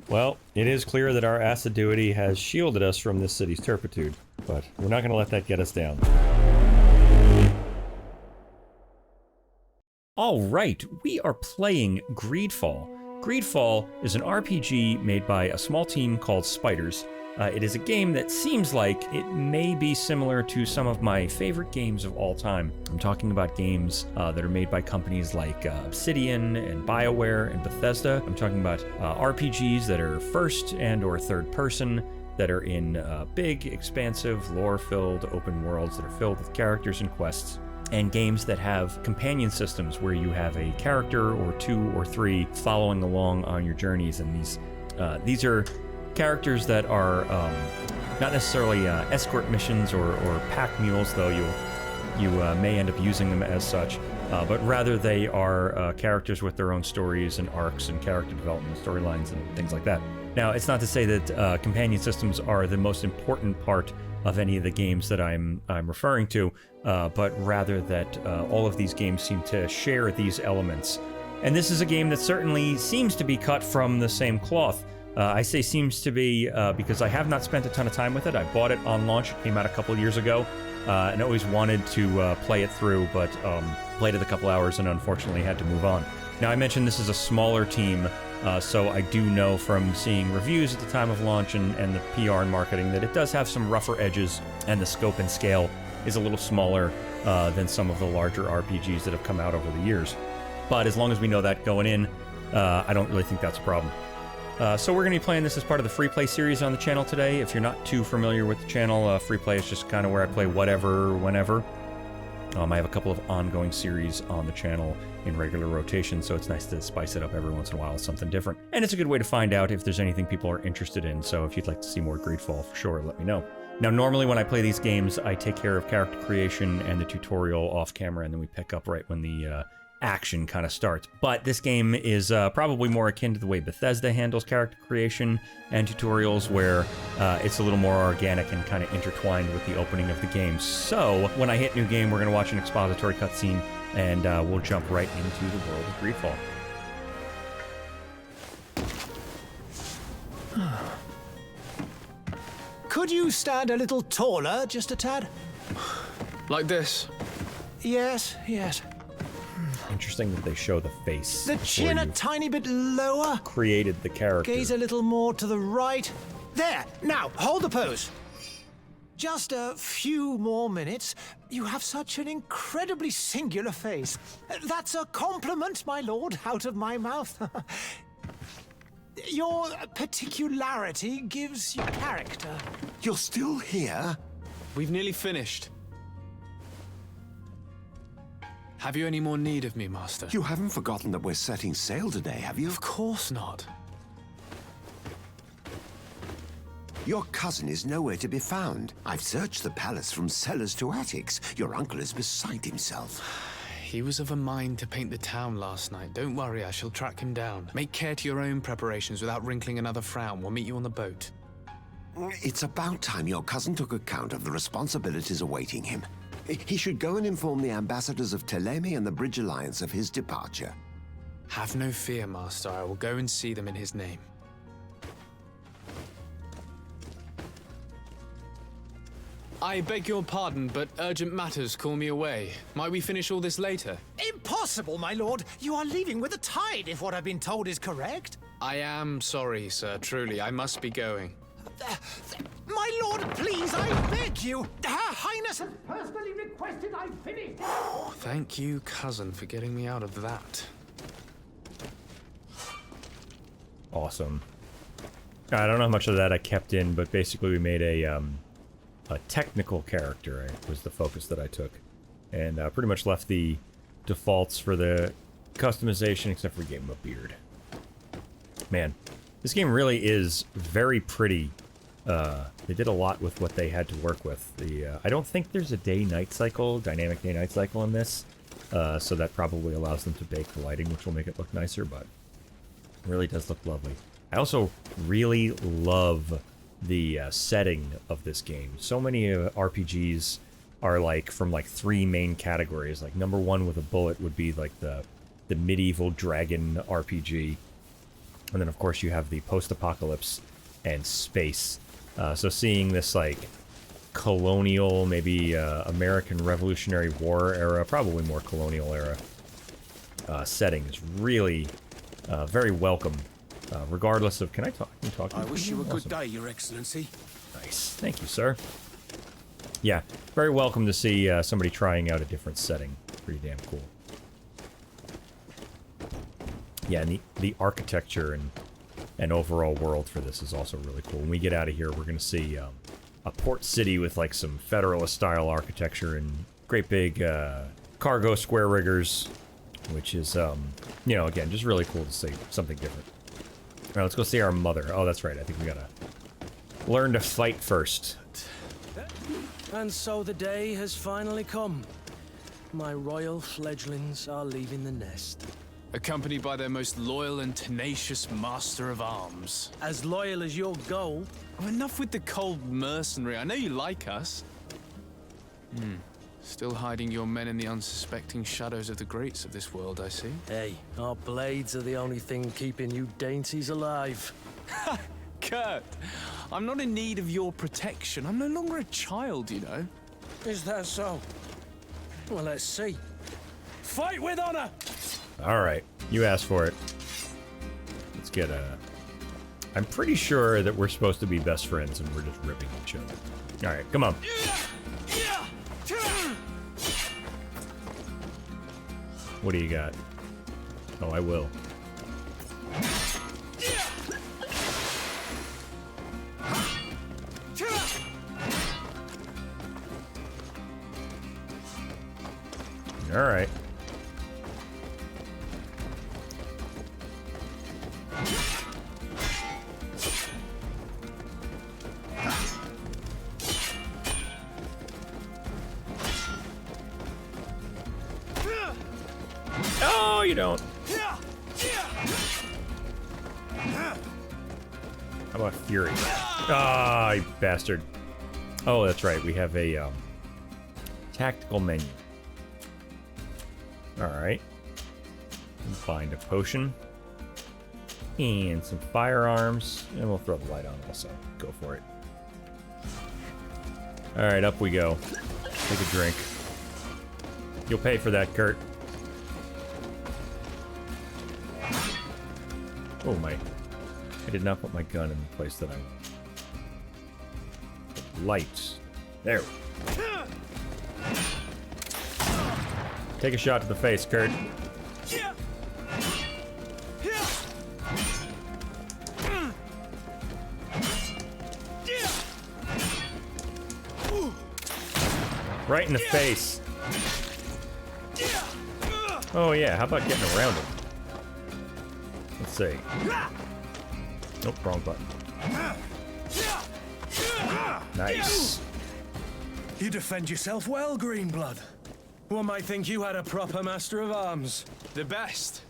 Well, it is clear that our assiduity has shielded us from this city's turpitude, but we're not going to let that get us down. Alright, we are playing GreedFall. GreedFall is an RPG made by a small team called Spiders. It is a game that seems like it may be similar to some of my favorite games of all time. I'm talking about games that are made by companies like Obsidian and BioWare and Bethesda. I'm talking about RPGs that are first and or third person, that are in big, expansive, lore-filled open worlds that are filled with characters and quests, and games that have companion systems where you have a character or two or three following along on your journeys. And these are characters that are not necessarily escort missions or pack mules, though you may end up using them as such, but rather they are characters with their own stories and arcs and character development storylines and things like that. Now, it's not to say that companion systems are the most important part of any of the games that I'm referring to, but rather that all of these games seem to share these elements. And this is a game that certainly seems to be cut from the same cloth. I say seems to be because I have not spent a ton of time with it. I bought it on launch. It came out a couple years ago, and always wanted to play it through, but played it a couple hours and unfortunately had to move on. Now, I mentioned this is a smaller team, so I do know from seeing reviews at the time of launch and the PR and marketing that it does have some rougher edges, and the scope and scale is a little smaller than some of the larger RPGs that have come out over the years. But as long as we know that going in, I don't really think that's a problem. So we're going to be playing this as part of the Freeplay series on the channel today. If you're not too familiar with the channel, Freeplay is just kind of where I play whatever, whenever. I have a couple of ongoing series on the channel in regular rotation, so it's nice to spice it up every once in a while with something different. And it's a good way to find out if there's anything people are interested in, so if you'd like to see more GreedFall, for sure, let me know. Now, normally when I play these games, I take care of character creation and the tutorial off camera, and then we pick up right when the action kind of starts. But this game is probably more akin to the way Bethesda handles character creation and tutorials, where it's a little more organic and kind of intertwined with the opening of the game. So when I hit new game, we're going to watch an expository cutscene, and we'll jump right into the world of GreedFall. Could you stand a little taller, just a tad? Like this? Yes, yes. Interesting that they show the face. The chin a tiny bit lower. Created the character. Gaze a little more to the right. There! Now, hold the pose. Just a few more minutes. You have such an incredibly singular face. That's a compliment, my lord, out of my mouth. Your particularity gives you character. You're still here? We've nearly finished. Have you any more need of me, Master? You haven't forgotten that we're setting sail today, have you? Of course not. Your cousin is nowhere to be found. I've searched the palace from cellars to attics. Your uncle is beside himself. He was of a mind to paint the town last night. Don't worry, I shall track him down. Make care to your own preparations without wrinkling another frown. We'll meet you on the boat. It's about time your cousin took account of the responsibilities awaiting him. He should go and inform the ambassadors of Telemi and the Bridge Alliance of his departure. Have no fear, Master. I will go and see them in his name. I beg your pardon, but urgent matters call me away. Might we finish all this later? Impossible, my lord. You are leaving with the tide, if what I've been told is correct. I am sorry, sir. Truly, I must be going. My lord, please, I beg you. Her Highness has personally requested I finish. Thank you, cousin, for getting me out of that. Awesome. I don't know how much of that I kept in, but basically we made a technical character was the focus that I took, and pretty much left the defaults for the customization, except for we gave him a beard. Man, this game really is very pretty. They did a lot with what they had to work with. I don't think there's a day-night cycle, dynamic day-night cycle in this, so that probably allows them to bake the lighting, which will make it look nicer, but it really does look lovely. I also really love the setting of this game. So many RPGs are from three main categories. Like number one with a bullet would be like the medieval dragon RPG. And then, of course, you have the post-apocalypse and space. So seeing this, like, colonial, maybe American Revolutionary War era, probably more colonial era setting is really very welcome, regardless of... Can I talk? Can you talk? I wish you a good Awesome. day, Your Excellency. Nice. Thank you, sir. Yeah, very welcome to see somebody trying out a different setting. Pretty damn cool. Yeah, and the architecture and overall world for this is also really cool. When we get out of here, we're going to see a port city with like some Federalist-style architecture and great big cargo square riggers, which is, you know, again, just really cool to see something different. All right, let's go see our mother. Oh, that's right. I think we got to learn to fight first. And so the day has finally come. My royal fledglings are leaving the nest. Accompanied by their most loyal and tenacious master of arms. As loyal as your gold. Oh, enough with the cold mercenary. I know you like us. Still hiding your men in the unsuspecting shadows of the greats of this world, I see. Hey, our blades are the only thing keeping you dainties alive. Kurt, I'm not in need of your protection. I'm no longer a child, you know. Is that so? Well, let's see. Fight with honor! All right, you asked for it. Let's get I'm pretty sure that we're supposed to be best friends and we're just ripping each other. All right, come on. What do you got? Oh, I will. All right. Oh, you don't. How about Fury? Ah, you bastard. Oh, that's right. We have a tactical menu. All right. Find a potion and some firearms, and we'll throw the light on also. Go for it. All right, up we go. Take a drink. You'll pay for that, Kurt. Oh my! I did not put my gun in the place that I. Lights. There. Take a shot to the face, Kurt. Right in the face. Oh yeah, how about getting around him? Let's see. Nope, wrong button. Nice. You defend yourself well, Greenblood. One might think you had a proper master of arms. The best.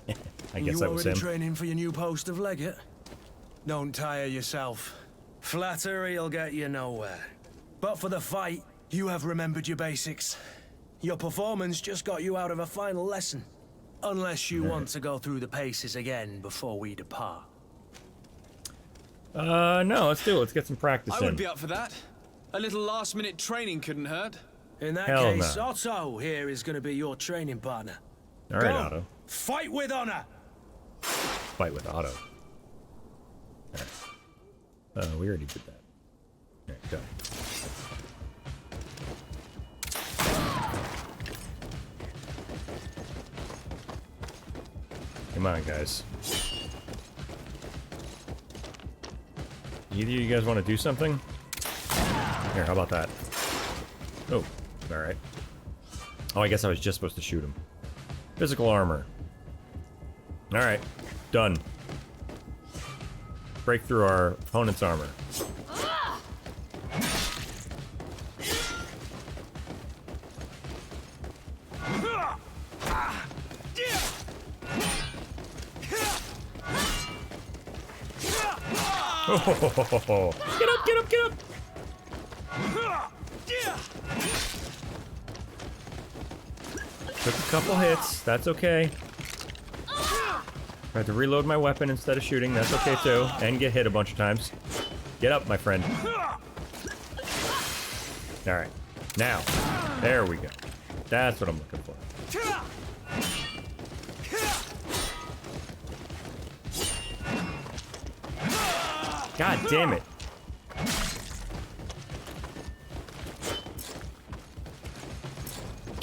I guess you that was already him. training for your new post of legate? Don't tire yourself. Flattery'll get you nowhere. But for the fight, you have remembered your basics. Your performance just got you out of a final lesson. Unless you want to go through the paces again before we depart. No, let's do it. Let's get some practice I in. would be up for that. A little last-minute training couldn't hurt. In that Hell case, no. Otto here is going to be your training partner. All right, Go. Otto. Fight with honor! Fight with Otto. All right. We already did that. All right, go. Come on, guys. Either of you guys want to do something? Here, how about that? Oh, alright. Oh, I guess I was just supposed to shoot him. Physical armor. Alright, done. Break through our opponent's armor. Oh, get up, get up, get up! Took a couple hits, that's okay. I had to reload my weapon instead of shooting. That's okay too. And get hit a bunch of times. Get up, my friend. Alright. Now. There we go. That's what I'm looking for. God damn it.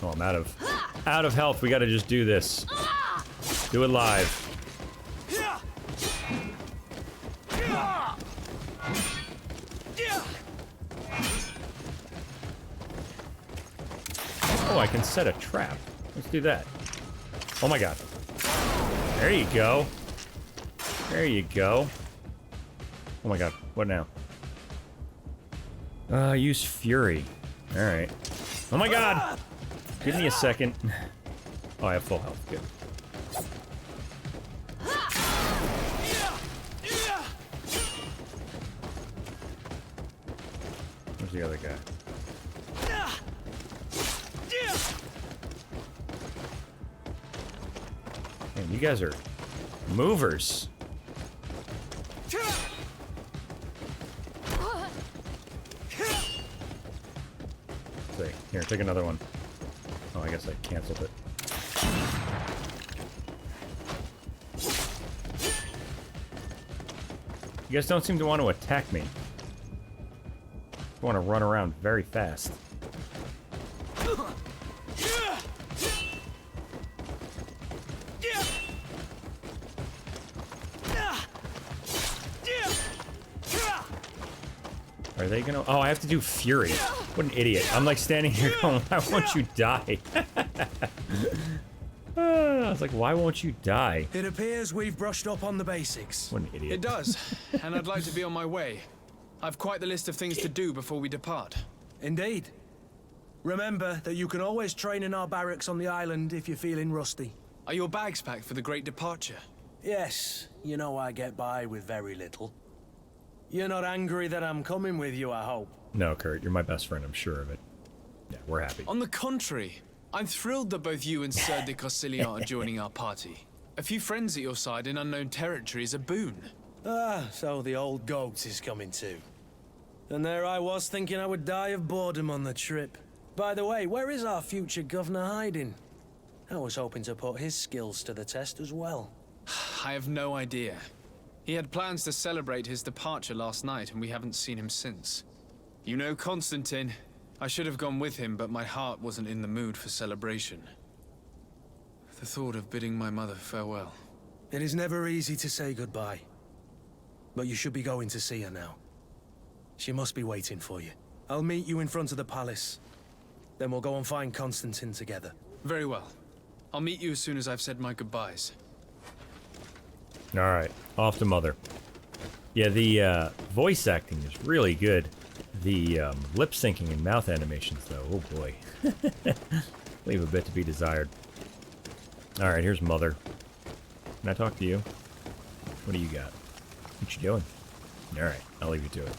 Oh, I'm out of health. We gotta just do this. Do it live. Oh, I can set a trap. Let's do that. Oh my god. There you go. There you go. Oh my god. What now? Use Fury. Alright. Oh my god! Give me a second. Oh, I have full health. Good. Where's the other guy? Man, you guys are movers. See, here, take another one. Oh, I guess I canceled it. You guys don't seem to want to attack me. I want to run around very fast. Are they gonna... Oh, I have to do Fury. What an idiot. I'm like standing here going, why won't you die? I was like, why won't you die? It appears we've brushed up on the basics. What an idiot. It does, and I'd like to be on my way. I've quite the list of things to do before we depart. Indeed. Remember that you can always train in our barracks on the island if you're feeling rusty. Are your bags packed for the great departure? Yes, you know I get by with very little. You're not angry that I'm coming with you, I hope. No, Kurt, you're my best friend, I'm sure of it. Yeah, we're happy. On the contrary, I'm thrilled that both you and Sir de Corsilian are joining our party. A few friends at your side in unknown territory is a boon. Ah, so the old goat is coming too. And there I was thinking I would die of boredom on the trip. By the way, where is our future governor hiding? I was hoping to put his skills to the test as well. I have no idea. He had plans to celebrate his departure last night, and we haven't seen him since. You know Constantine. I should have gone with him, but my heart wasn't in the mood for celebration. The thought of bidding my mother farewell. It is never easy to say goodbye. But you should be going to see her now. She must be waiting for you. I'll meet you in front of the palace. Then we'll go and find Constantine together. Very well. I'll meet you as soon as I've said my goodbyes. Alright, off to Mother. Yeah, the voice acting is really good. The lip syncing and mouth animations, though, oh boy. Leave a bit to be desired. Alright, here's Mother. Can I talk to you? What do you got? What you doing? Alright, I'll leave you to it.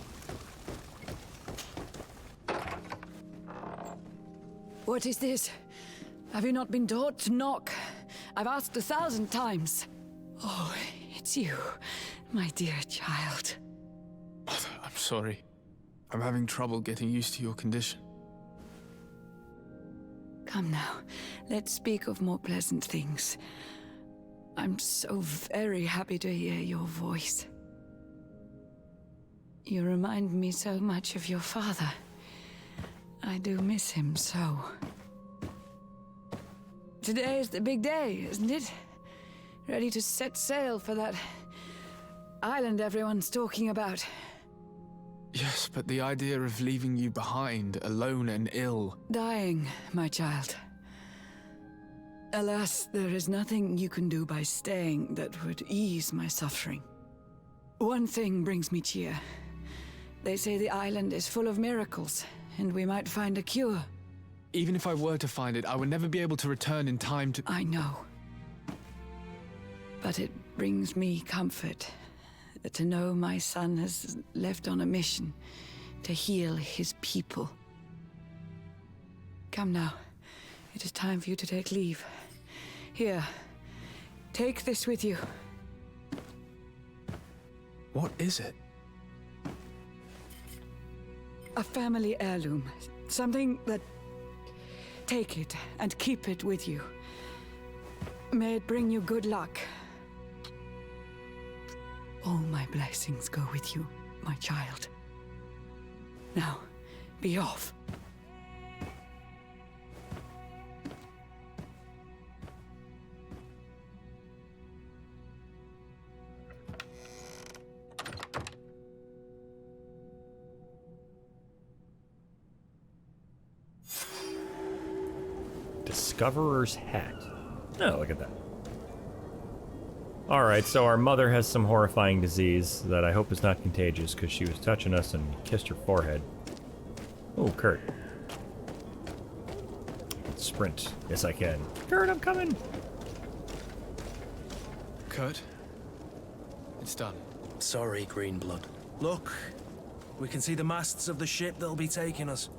What is this? Have you not been taught to knock? I've asked 1,000 times. Oh, it's you, my dear child. Mother, I'm sorry. I'm having trouble getting used to your condition. Come now, let's speak of more pleasant things. I'm so very happy to hear your voice. You remind me so much of your father. I do miss him so. Today is the big day, isn't it? Ready to set sail for that island everyone's talking about. Yes, but the idea of leaving you behind, alone and ill... Dying, my child. Alas, there is nothing you can do by staying that would ease my suffering. One thing brings me cheer. They say the island is full of miracles, and we might find a cure. Even if I were to find it, I would never be able to return in time to... I know. But it brings me comfort to know my son has left on a mission to heal his people. Come now. It is time for you to take leave. Here, take this with you. What is it? A family heirloom. Something that... Take it and keep it with you. May it bring you good luck. All my blessings go with you, my child. Now, be off. Discoverer's hat. Oh, look at that. Alright, so our mother has some horrifying disease that I hope is not contagious because she was touching us and kissed her forehead. Oh, Kurt. Sprint. Yes, I can. Kurt, I'm coming! Kurt? It's done. Sorry, Greenblood. Look, we can see the masts of the ship that'll be taking us.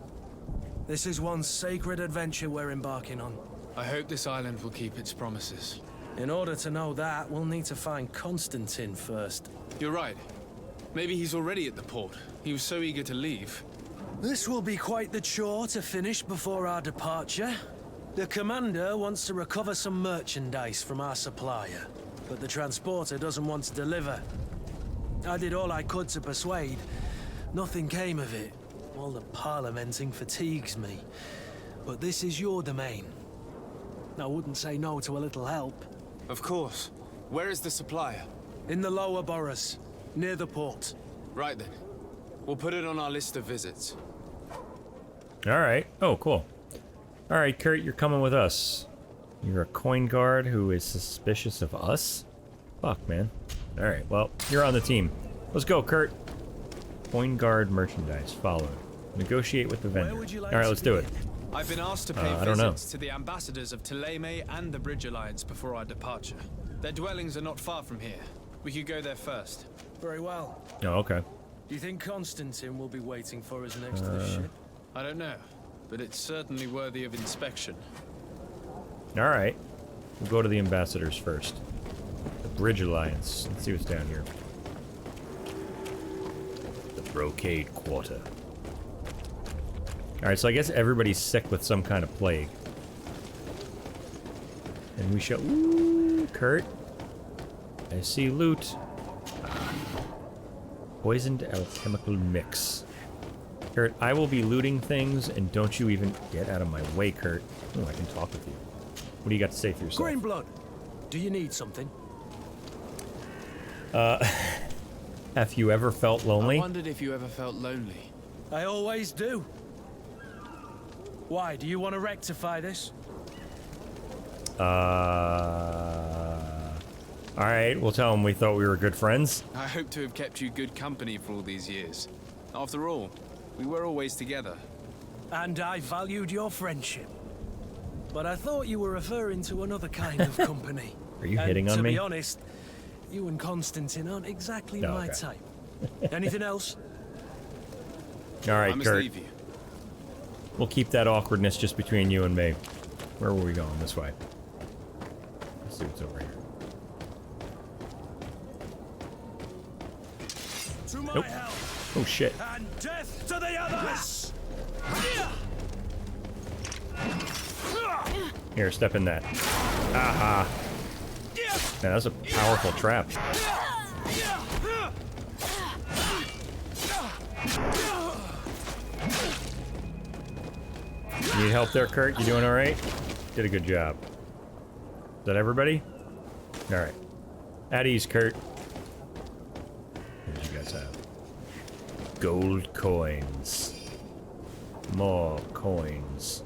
This is one sacred adventure we're embarking on. I hope this island will keep its promises. In order to know that, we'll need to find Constantine first. You're right. Maybe he's already at the port. He was so eager to leave. This will be quite the chore to finish before our departure. The commander wants to recover some merchandise from our supplier, but the transporter doesn't want to deliver. I did all I could to persuade. Nothing came of it. All the parliamenting fatigues me. But this is your domain. I wouldn't say no to a little help. Of course. Where is the supplier? In the lower boroughs, near the port. Right then. We'll put it on our list of visits. Alright. Oh, cool. Alright, Kurt, you're coming with us. You're a coin guard who is suspicious of us? Fuck, man. Alright, well, you're on the team. Let's go, Kurt. Coin guard merchandise followed. Negotiate with the vendor. Alright, let's do it. I've been asked to pay I don't know. visits to the ambassadors of Thélème and the Bridge Alliance before our departure. Their dwellings are not far from here. We could go there first. Very well. Oh, okay. Do you think Constantine will be waiting for us next to the ship? I don't know, but it's certainly worthy of inspection. Alright. We'll go to the ambassadors first. The Bridge Alliance. Let's see what's down here. The Brocade Quarter. Alright, so I guess everybody's sick with some kind of plague. And we shall... Ooh, Kurt. I see loot. Poisoned alchemical mix. Kurt, I will be looting things, and don't you even get out of my way, Kurt. Oh, I can talk with you. What do you got to say for yourself? Greenblood, do you need something? Have you ever felt lonely? I wondered if you ever felt lonely. I always do. Why, do you want to rectify this? Alright, we'll tell them we thought we were good friends. I hope to have kept you good company for all these years. After all, we were always together. And I valued your friendship. But I thought you were referring to another kind of company. Are you hitting on to me? be honest, you and Constantine aren't exactly Oh, my okay. type. Anything else? Alright, I must Kurt. leave you. We'll keep that awkwardness just between you and me. Where were we going? This way. Let's see what's over here. To my Nope. help, Oh shit. and death to the others! Here, step in that. Aha. Man, that's a powerful trap. You need help there, Kurt? You doing alright? Did a good job. Is that everybody? Alright. At ease, Kurt. What did you guys have? Gold coins. More coins.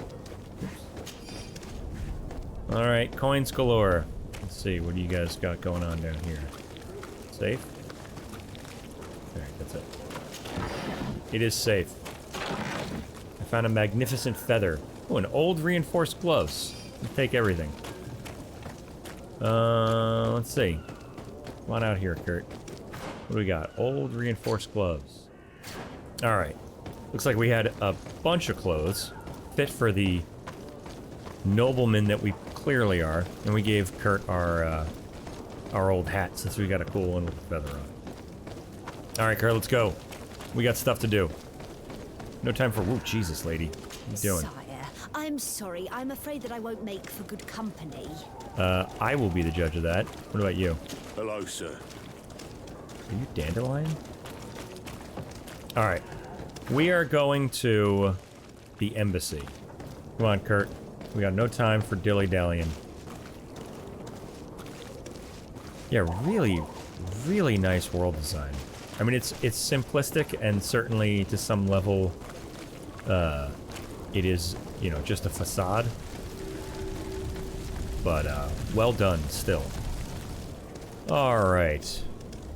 Alright, coins galore. Let's see, what do you guys got going on down here? Safe? Alright, that's it. It is safe. I found a magnificent feather. Oh, an old reinforced gloves. Let's take everything. Let's see. Come on out here, Kurt. What do we got? Old reinforced gloves. Alright. Looks like we had a bunch of clothes fit for the noblemen that we clearly are. And we gave Kurt our old hat since we got a cool one with the feather on it. All right, Kurt, let's go. We got stuff to do. No time for... Whoa, Jesus, lady. What are you doing? Sire, I'm sorry. I'm afraid that I won't make for good company. I will be the judge of that. What about you? Hello, sir. Are you Dandelion? All right. We are going to the embassy. Come on, Kurt. We got no time for dilly-dallying. Yeah, really, really nice world design. I mean, it's simplistic, and certainly to some level, it is, you know, just a facade. But, well done, still. Alright.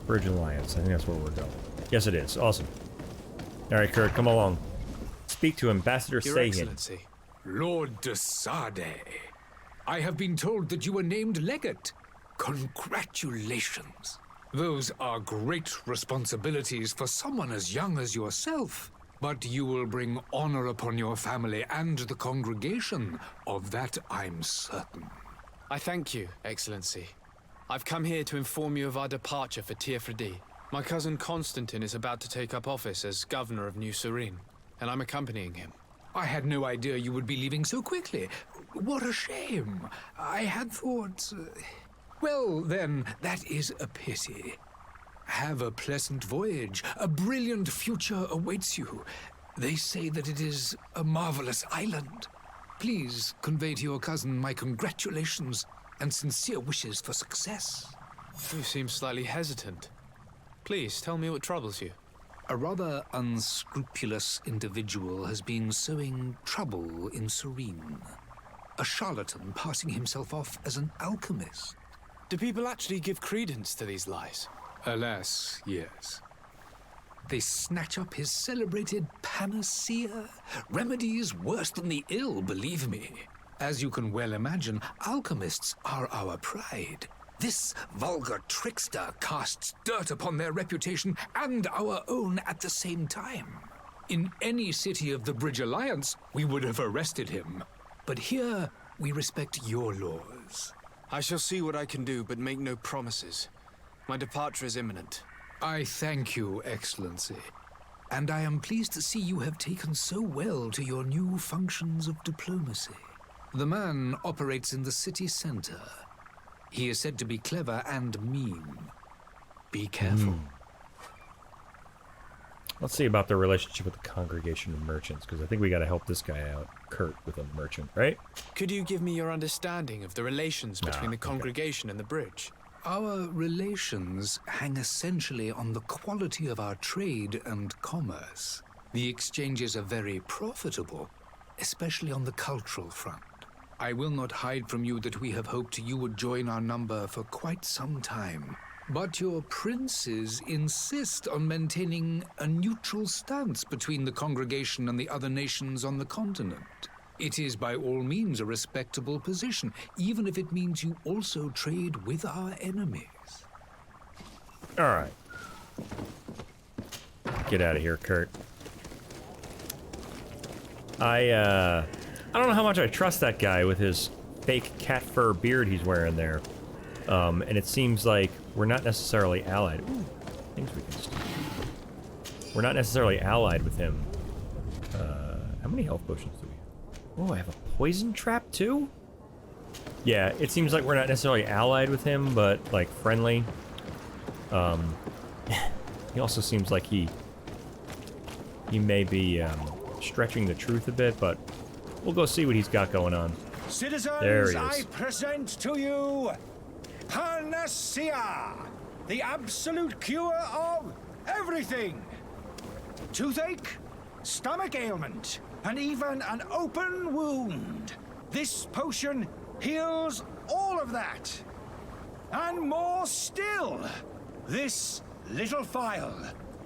Bridge Alliance, I think that's where we're going. Yes, it is. Awesome. Alright, Kurt, come along. Speak to Ambassador Your Sahin. Excellency. Lord de Sade, I have been told that you were named legate. Congratulations. Those are great responsibilities for someone as young as yourself. But you will bring honor upon your family and the congregation. Of that I'm certain. I thank you, Excellency. I've come here to inform you of our departure for Tiefredi. My cousin Constantine is about to take up office as governor of New Serene, and I'm accompanying him. I had no idea you would be leaving so quickly. What a shame. I had thought... Well, then, that is a pity. Have a pleasant voyage. A brilliant future awaits you. They say that it is a marvelous island. Please convey to your cousin my congratulations and sincere wishes for success. You seem slightly hesitant. Please, tell me what troubles you. A rather unscrupulous individual has been sowing trouble in Serene. A charlatan passing himself off as an alchemist. Do people actually give credence to these lies? Alas, yes. They snatch up his celebrated panacea. Remedies worse than the ill, believe me. As you can well imagine, alchemists are our pride. This vulgar trickster casts dirt upon their reputation and our own at the same time. In any city of the Bridge Alliance, we would have arrested him. But here, we respect your laws. I shall see what I can do, but make no promises. My departure is imminent. I thank you, Excellency. And I am pleased to see you have taken so well to your new functions of diplomacy. The man operates in the city center. He is said to be clever and mean. Be careful. Let's see about their relationship with the congregation of merchants, because I think we got to help this guy out, Kurt, with a merchant, right? Could you give me your understanding of the relations between the congregation and the bridge? Our relations hang essentially on the quality of our trade and commerce. The exchanges are very profitable, especially on the cultural front. I will not hide from you that we have hoped you would join our number for quite some time. But your princes insist on maintaining a neutral stance between the congregation and the other nations on the continent. It is by all means a respectable position, even if it means you also trade with our enemies. All right. Get out of here, Kurt. I don't know how much I trust that guy with his fake cat fur beard he's wearing there. And it seems like we're not necessarily allied. Ooh, things we can steal. We're not necessarily allied with him. How many health potions do we have? Oh, I have a poison trap too? Yeah, it seems like we're not necessarily allied with him, but like friendly. He also seems like he may be stretching the truth a bit, but we'll go see what he's got going on. Citizens, There he is. I present to you Panacea, the absolute cure of everything. Toothache, stomach ailment, and even an open wound. This potion heals all of that. And more still. This little phial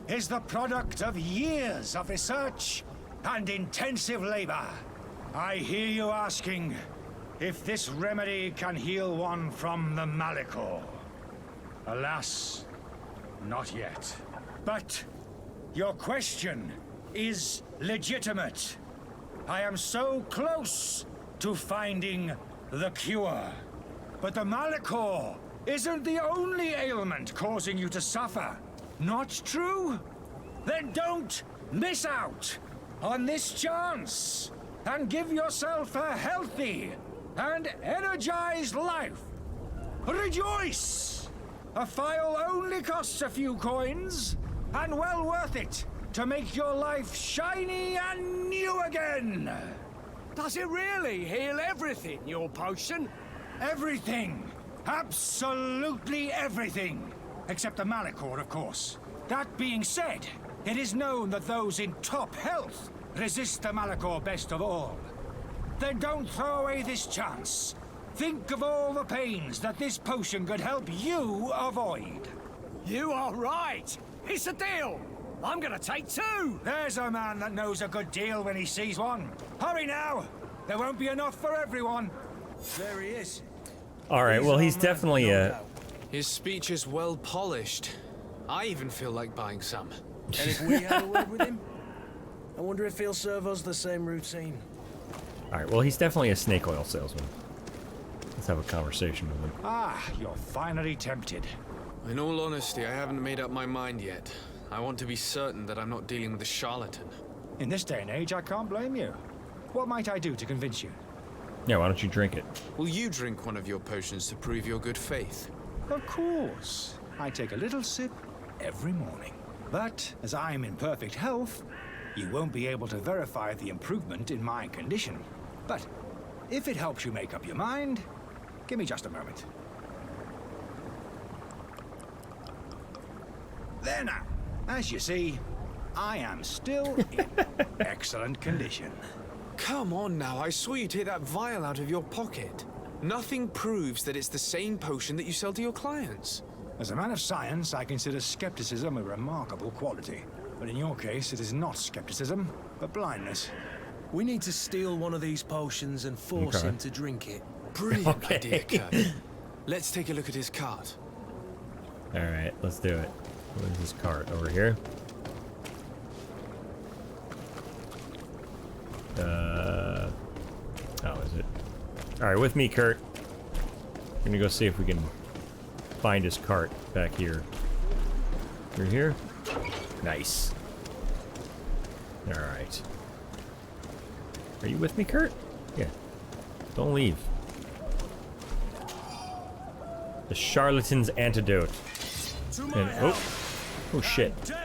is the product of years of research and intensive labor. I hear you asking if this remedy can heal one from the Malachor. Alas, not yet. But your question is legitimate. I am so close to finding the cure. But the Malachor isn't the only ailment causing you to suffer. Not true? Then don't miss out on this chance and give yourself a healthy and energized life. Rejoice! A file only costs a few coins, and well worth it to make your life shiny and new again. Does it really heal everything, your potion? Everything. Absolutely everything. Except the Malachor, of course. That being said, it is known that those in top health resist the Malachor best of all. Then don't throw away this chance. Think of all the pains that this potion could help you avoid. You are right. It's a deal. I'm gonna take 2. There's a man that knows a good deal when he sees one. Hurry now. There won't be enough for everyone. There he is. All right, well, he's definitely a... His speech is well polished. I even feel like buying some. And if we had a word with him, I wonder if he'll serve us the same routine. All right, well, he's definitely a snake oil salesman. Let's have a conversation with him. Ah, you're finally tempted. In all honesty, I haven't made up my mind yet. I want to be certain that I'm not dealing with a charlatan. In this day and age, I can't blame you. What might I do to convince you? Yeah, why don't you drink it? Will you drink one of your potions to prove your good faith? Of course. I take a little sip every morning. But as I'm in perfect health, you won't be able to verify the improvement in my condition. But if it helps you make up your mind, give me just a moment. There now. As you see, I am still in excellent condition. Come on now, I saw you take that vial out of your pocket. Nothing proves that it's the same potion that you sell to your clients. As a man of science, I consider skepticism a remarkable quality. But in your case, it is not skepticism, but blindness. We need to steal one of these potions and force him to drink it. Brilliant idea, Kurt. Let's take a look at his cart. All right, let's do it. Where's this cart? Over here? Oh, is it? All right, with me, Kurt. We're gonna go see if we can find his cart back here. You're here? Nice. All right. Are you with me, Kurt? Yeah. Don't leave. The Charlatan's Antidote. And, oh shit. Here,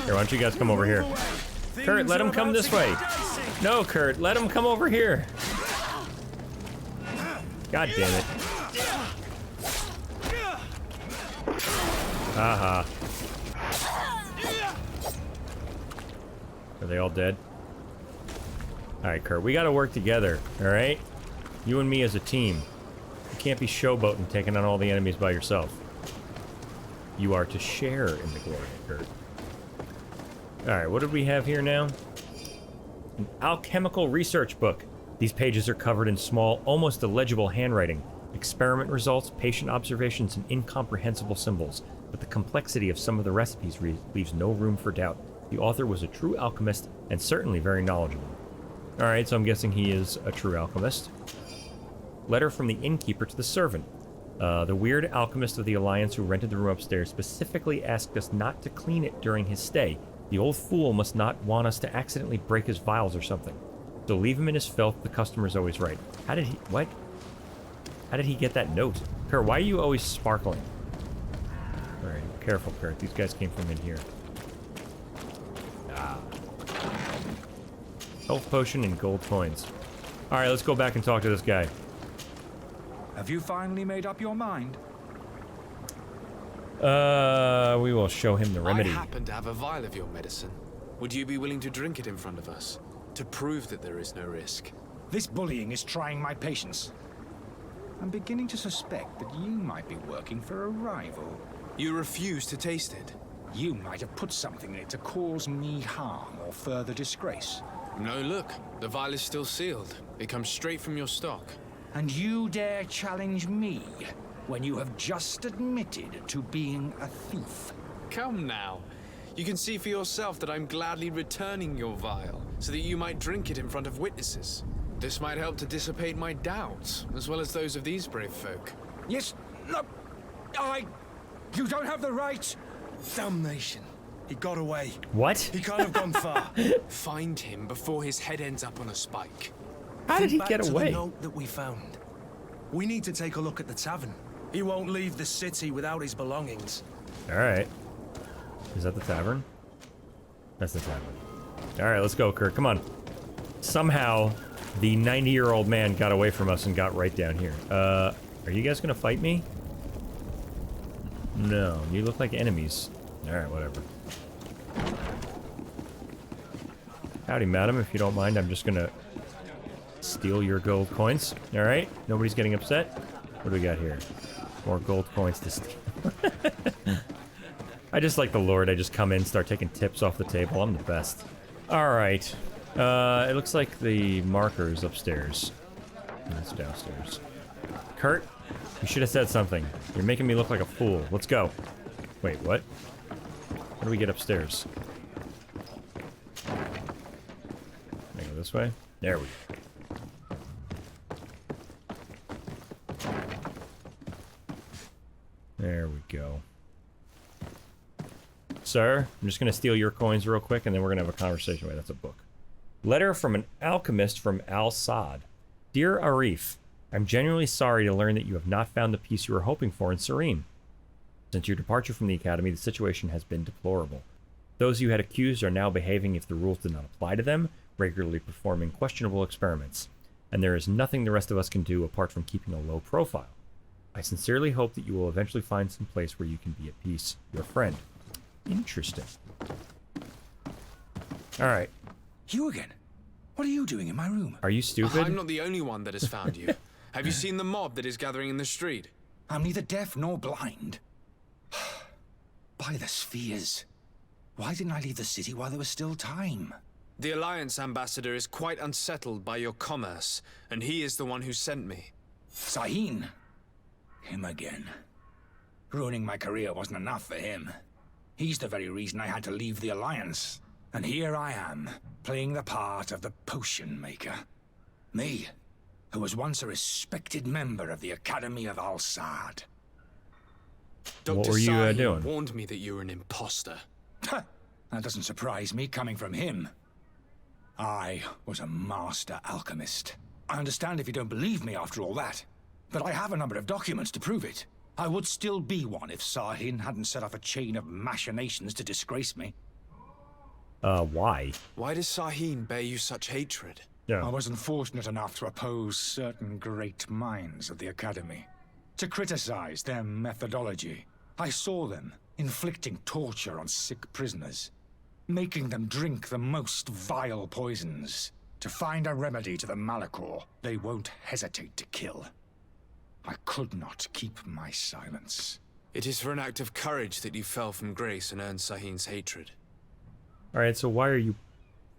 why don't you guys come over here? Kurt, let him come this way. No, Kurt, let him come over here. God damn it. Haha. Are they all dead? Alright, Kurt, we gotta work together, alright? You and me as a team. You can't be showboating taking on all the enemies by yourself. You are to share in the glory, Kurt. Alright, what do we have here now? An alchemical research book. These pages are covered in small, almost illegible handwriting. Experiment results, patient observations, and incomprehensible symbols. But the complexity of some of the recipes leaves no room for doubt. The author was a true alchemist and certainly very knowledgeable. Alright, so I'm guessing he is a true alchemist. Letter from the innkeeper to the servant. The weird alchemist of the Alliance who rented the room upstairs specifically asked us not to clean it during his stay. The old fool must not want us to accidentally break his vials or something. So leave him in his filth, the customer's always right. How did he... what? How did he get that note? Kurt, why are you always sparkling? Alright, careful, Kurt. These guys came from in here. Ah. Health potion and gold coins. Alright, let's go back and talk to this guy. Have you finally made up your mind? We will show him the remedy. I happen to have a vial of your medicine. Would you be willing to drink it in front of us? To prove that there is no risk? This bullying is trying my patience. I'm beginning to suspect that you might be working for a rival. You refuse to taste it? You might have put something in it to cause me harm or further disgrace. No, look. The vial is still sealed. It comes straight from your stock. And you dare challenge me when you have just admitted to being a thief? Come now. You can see for yourself that I'm gladly returning your vial, so that you might drink it in front of witnesses. This might help to dissipate my doubts, as well as those of these brave folk. Yes, look, I You don't have the right! Damnation. He got away. What? He can't have gone far. Find him before his head ends up on a spike. How did he Back get to away? the note that we found. We need to take a look at the tavern. He won't leave the city without his belongings. Alright. Is that the tavern? That's the tavern. Alright, let's go, Kirk. Come on. Somehow, the 90-year-old man got away from us and got right down here. Are you guys gonna fight me? No, you look like enemies. Alright, whatever. Howdy, madam, if you don't mind, I'm just gonna steal your gold coins. Alright, nobody's getting upset. What do we got here? More gold coins to steal. I just like the Lord. I just come in, start taking tips off the table. I'm the best. Alright. It looks like the marker is upstairs. That's downstairs. Kurt, you should have said something. You're making me look like a fool. Let's go. Wait, what? How do we get upstairs? Can I go this way? There we go. There we go. Sir, I'm just gonna steal your coins real quick and then we're gonna have a conversation. Wait, that's a book. Letter from an alchemist from Al-Sad. Dear Arif, I'm genuinely sorry to learn that you have not found the peace you were hoping for in Serene. Since your departure from the Academy, the situation has been deplorable. Those you had accused are now behaving if the rules did not apply to them, regularly performing questionable experiments, and there is nothing the rest of us can do apart from keeping a low profile. I sincerely hope that you will eventually find some place where you can be at peace. Your friend. Interesting. Alright. You again? What are you doing in my room? Are you stupid? I'm not the only one that has found you. Have you seen the mob that is gathering in the street? I'm neither deaf nor blind. By the spheres. Why didn't I leave the city while there was still time? The Alliance ambassador is quite unsettled by your commerce, and he is the one who sent me. Sahin. Him again. Ruining my career wasn't enough for him. He's the very reason I had to leave the Alliance. And here I am, playing the part of the potion maker. Me, who was once a respected member of the Academy of Al-Sad. What were you doing? Warned me that you were an imposter. That doesn't surprise me coming from him. I was a master alchemist. I understand if you don't believe me after all that, but I have a number of documents to prove it. I would still be one if Sahin hadn't set off a chain of machinations to disgrace me. Why? Why does Sahin bear you such hatred? Yeah. I wasn't fortunate enough to oppose certain great minds of the Academy. To criticize their methodology. I saw them inflicting torture on sick prisoners, making them drink the most vile poisons. To find a remedy to the Malachor, they won't hesitate to kill. I could not keep my silence. It is for an act of courage that you fell from grace and earned Sahin's hatred. Alright, so why are you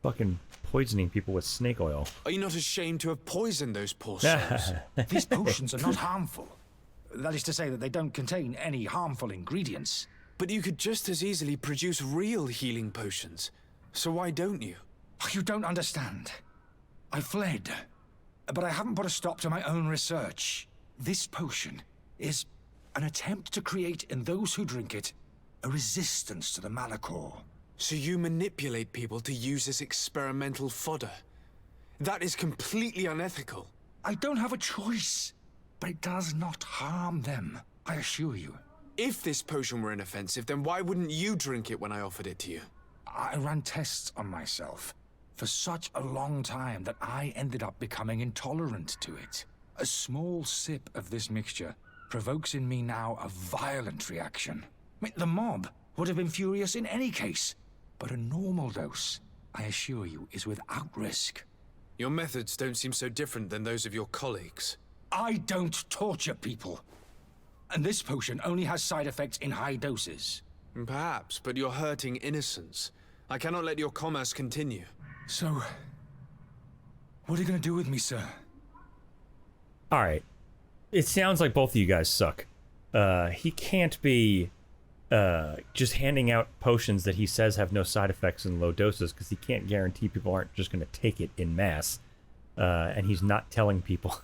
fucking poisoning people with snake oil? Are you not ashamed to have poisoned those poor souls? These potions are not harmful. That is to say that they don't contain any harmful ingredients. But you could just as easily produce real healing potions. So why don't you? You don't understand. I fled, but I haven't put a stop to my own research. This potion is an attempt to create in those who drink it a resistance to the Malachor. So you manipulate people to use as experimental fodder. That is completely unethical. I don't have a choice, but it does not harm them, I assure you. If this potion were inoffensive, then why wouldn't you drink it when I offered it to you? I ran tests on myself for such a long time that I ended up becoming intolerant to it. A small sip of this mixture provokes in me now a violent reaction. I mean, the mob would have been furious in any case, but a normal dose, I assure you, is without risk. Your methods don't seem so different than those of your colleagues. I don't torture people. And this potion only has side effects in high doses. Perhaps, but you're hurting innocents. I cannot let your commerce continue. So, what are you gonna do with me, sir? Alright. It sounds like both of you guys suck. He can't be just handing out potions that he says have no side effects in low doses, because he can't guarantee people aren't just going to take it in mass. And he's not telling people.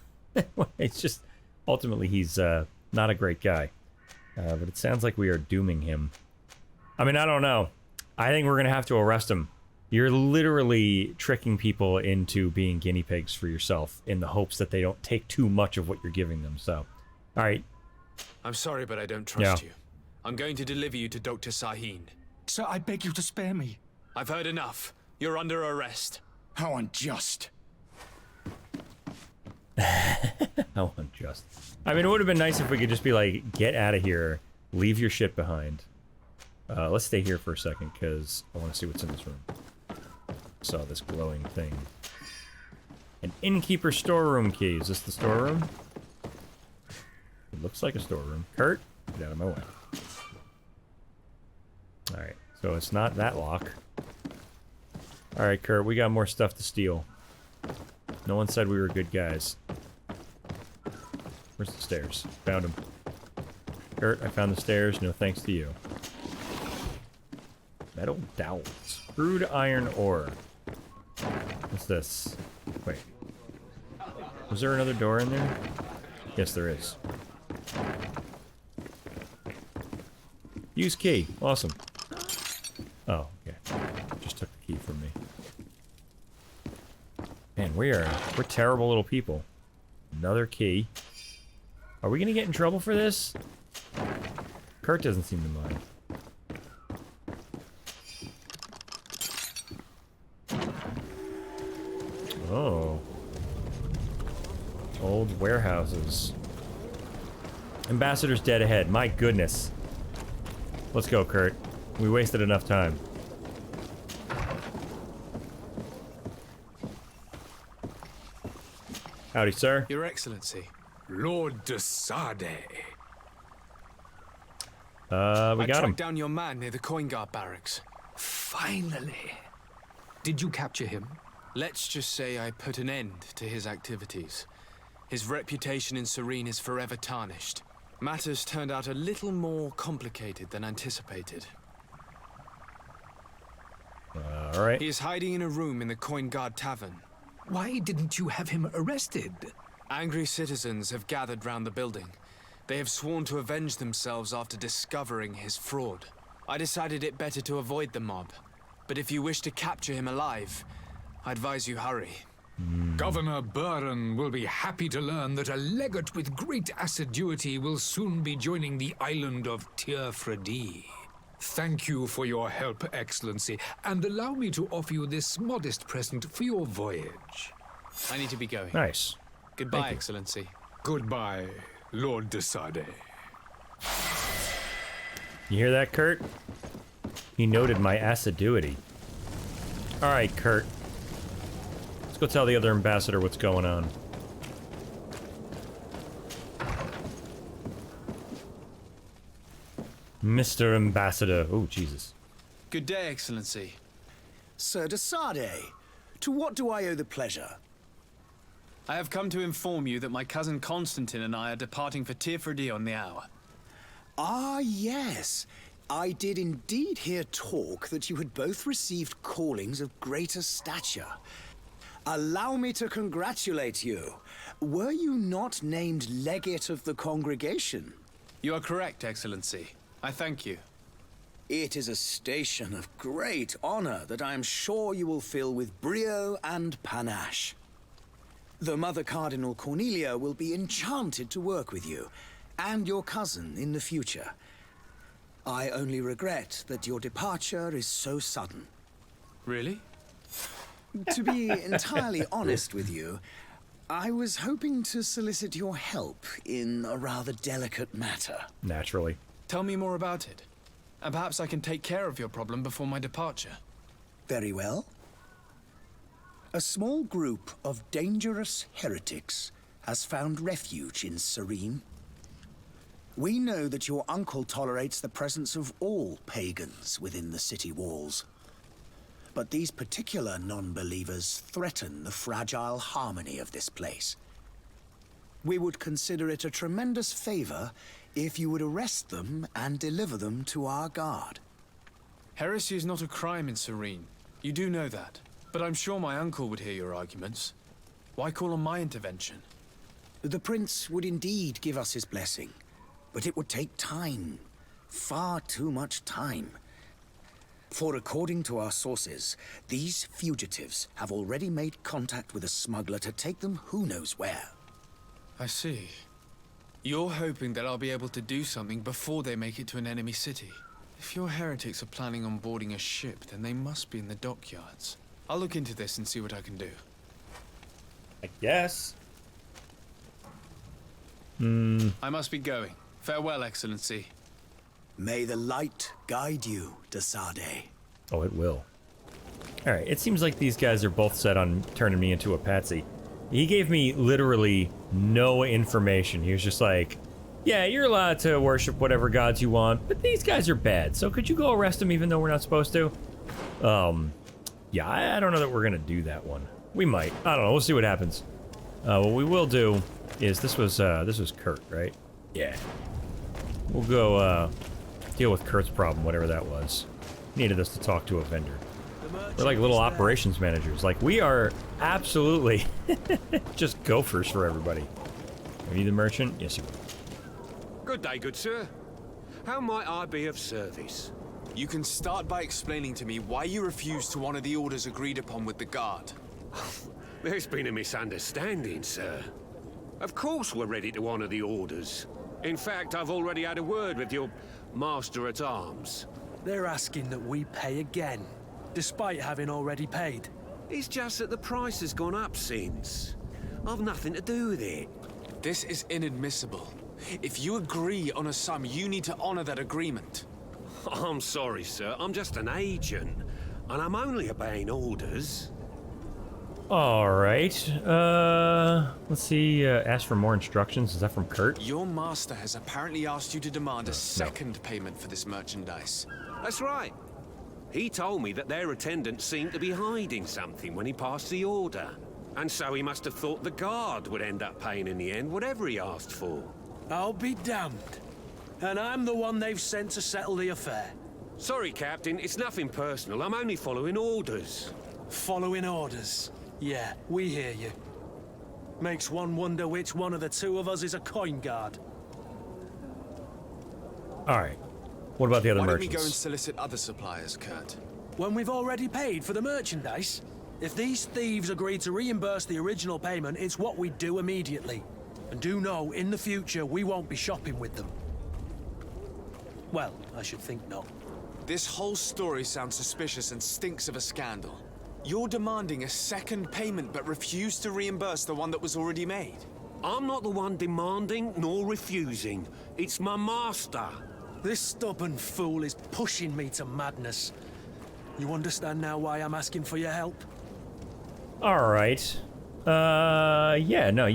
It's just, ultimately, he's not a great guy. But it sounds like we are dooming him. I mean, I don't know. I think we're gonna have to arrest him. You're literally tricking people into being guinea pigs for yourself in the hopes that they don't take too much of what you're giving them, so... Alright. I'm sorry, but I don't trust you. I'm going to deliver you to Dr. Sahin. Sir, I beg you to spare me. I've heard enough. You're under arrest. How unjust. How unjust. I mean, it would have been nice if we could just be like, get out of here, leave your shit behind. Let's stay here for a second, because I want to see what's in this room. Saw this glowing thing. An innkeeper storeroom key. Is this the storeroom? It looks like a storeroom. Kurt, get out of my way. Alright, so it's not that lock. Alright, Kurt, we got more stuff to steal. No one said we were good guys. Where's the stairs? Found them. Kurt, I found the stairs. No thanks to you. Metal dowels. Crude iron ore. What's this? Wait. Was there another door in there? Yes, there is. Use key. Awesome. Oh, okay. Just took the key from me. Man, we're terrible little people. Another key. Are we gonna get in trouble for this? Kurt doesn't seem to mind. Oh. Old warehouses. Ambassador's dead ahead. My goodness. Let's go, Kurt. We wasted enough time. Howdy, sir. Your Excellency. Lord de Sade. We I got him. tracked down your man near the coin guard barracks. Finally. Did you capture him? Let's just say I put an end to his activities. His reputation in Serene is forever tarnished. Matters turned out a little more complicated than anticipated. Alright. He is hiding in a room in the Coin Guard Tavern. Why didn't you have him arrested? Angry citizens have gathered round the building. They have sworn to avenge themselves after discovering his fraud. I decided it better to avoid the mob. But if you wish to capture him alive, I advise you hurry. Governor Buren will be happy to learn that a legate with great assiduity will soon be joining the island of Tir-Fredi. Thank you for your help, Excellency, and allow me to offer you this modest present for your voyage. I need to be going. Nice. Goodbye, Excellency. Goodbye, Lord de Sade. You hear that, Kurt? He noted my assiduity. Alright, Kurt. Let's go tell the other ambassador what's going on. Mr. Ambassador. Oh, Jesus. Good day, Excellency. Sir de Sade, to what do I owe the pleasure? I have come to inform you that my cousin Constantine and I are departing for Tir-Fredi on the hour. Ah, yes. I did indeed hear talk that you had both received callings of greater stature. Allow me to congratulate you. Were you not named legate of the congregation? You are correct, Excellency. I thank you. It is a station of great honor that I am sure you will fill with brio and panache. The Mother Cardinal Cornelia will be enchanted to work with you, and your cousin in the future. I only regret that your departure is so sudden. Really? To be entirely honest with you, I was hoping to solicit your help in a rather delicate matter. Naturally. Tell me more about it, and perhaps I can take care of your problem before my departure. Very well. A small group of dangerous heretics has found refuge in Serene. We know that your uncle tolerates the presence of all pagans within the city walls. But these particular non-believers threaten the fragile harmony of this place. We would consider it a tremendous favor if you would arrest them and deliver them to our guard. Heresy is not a crime in Serene. You do know that. But I'm sure my uncle would hear your arguments. Why call on my intervention? The prince would indeed give us his blessing. But it would take time. Far too much time. For according to our sources, these fugitives have already made contact with a smuggler to take them who knows where. I see. You're hoping that I'll be able to do something before they make it to an enemy city. If your heretics are planning on boarding a ship, then they must be in the dockyards. I'll look into this and see what I can do. I guess. I must be going. Farewell, Excellency. May the light guide you, Desade. Oh, it will. Alright, it seems like these guys are both set on turning me into a patsy. He gave me literally no information. He was just like, yeah, you're allowed to worship whatever gods you want, but these guys are bad, so could you go arrest them even though we're not supposed to? Yeah, I don't know that we're gonna do that one. We might. I don't know. We'll see what happens. What we will do is this was Kurt, right? Yeah. We'll go deal with Kurt's problem, whatever that was. Needed us to talk to a vendor. We're like little operations managers. Like, we are absolutely just gophers for everybody. Are you the merchant? Yes, you are. Good day, good sir. How might I be of service? You can start by explaining to me why you refused to honor the orders agreed upon with the guard. There's been a misunderstanding, sir. Of course we're ready to honor the orders. In fact, I've already had a word with your master-at-arms. They're asking that we pay again, despite having already paid. It's just that the price has gone up since. I've nothing to do with it. This is inadmissible. If you agree on a sum, you need to honor that agreement. I'm sorry, sir. I'm just an agent, and I'm only obeying orders. Alright, let's see, ask for more instructions. Is that from Kurt? Your master has apparently asked you to demand a second payment for this merchandise. That's right. He told me that their attendant seemed to be hiding something when he passed the order. And so he must have thought the guard would end up paying in the end, whatever he asked for. I'll be damned. And I'm the one they've sent to settle the affair. Sorry, Captain, it's nothing personal. I'm only following orders. Following orders? Yeah, we hear you. Makes one wonder which one of the two of us is a coin guard. Alright. What about the other merchants? Why don't we merchants? go and solicit other suppliers, Kurt? When we've already paid for the merchandise? If these thieves agree to reimburse the original payment, it's what we do immediately. And do know, in the future, we won't be shopping with them. Well, I should think not. This whole story sounds suspicious and stinks of a scandal. You're demanding a second payment but refuse to reimburse the one that was already made. I'm not the one demanding nor refusing. It's my master. This stubborn fool is pushing me to madness. You understand now why I'm asking for your help? Alright. Yeah, no,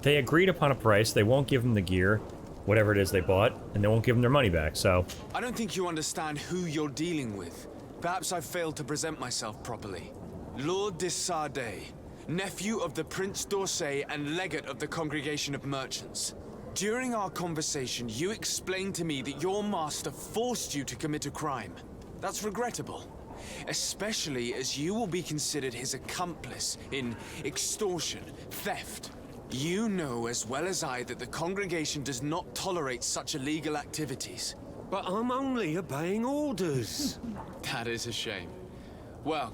they agreed upon a price. They won't give him the gear, whatever it is they bought, and they won't give them their money back, so... I don't think you understand who you're dealing with. Perhaps I failed to present myself properly. Lord Desade, nephew of the Prince d'Orsay and legate of the Congregation of Merchants. During our conversation, you explained to me that your master forced you to commit a crime. That's regrettable, especially as you will be considered his accomplice in extortion, theft. You know as well as I that the congregation does not tolerate such illegal activities. But I'm only obeying orders. That is a shame. Well,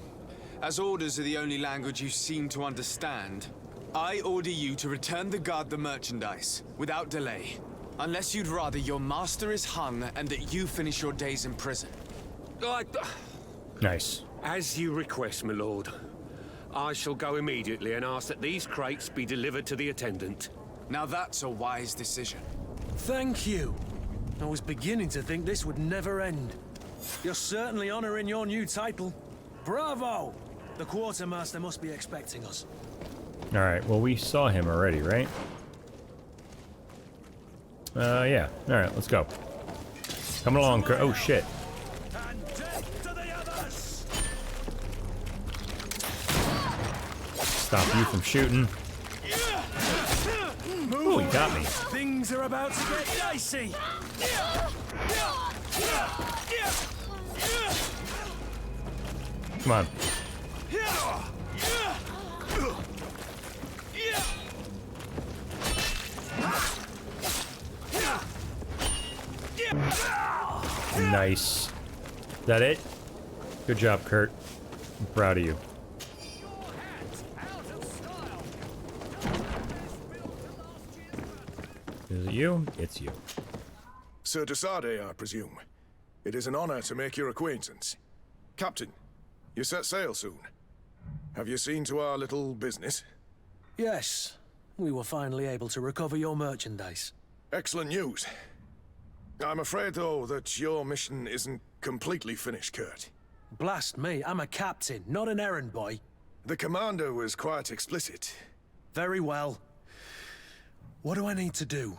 as orders are the only language you seem to understand, I order you to return the guard the merchandise, without delay. Unless you'd rather your master is hung and that you finish your days in prison. Nice. As you request, my lord. I shall go immediately and ask that these crates be delivered to the attendant. Now that's a wise decision. Thank you. I was beginning to think this would never end. You're certainly honoring your new title. Bravo! The quartermaster must be expecting us. Alright, well, we saw him already, right? Yeah. Alright, let's go. Coming along, oh, shit. And death to the others! Stop you from shooting. Ooh, he got me. Things are about to get dicey! Come on. Nice. Is that it? Good job, Kurt. I'm proud of you. Is it you? It's you. Sir Desade, I presume. It is an honor to make your acquaintance. Captain, you set sail soon. Have you seen to our little business? Yes. We were finally able to recover your merchandise. Excellent news. I'm afraid, though, that your mission isn't completely finished, Kurt. Blast me, I'm a captain, not an errand boy. The commander was quite explicit. Very well. What do I need to do?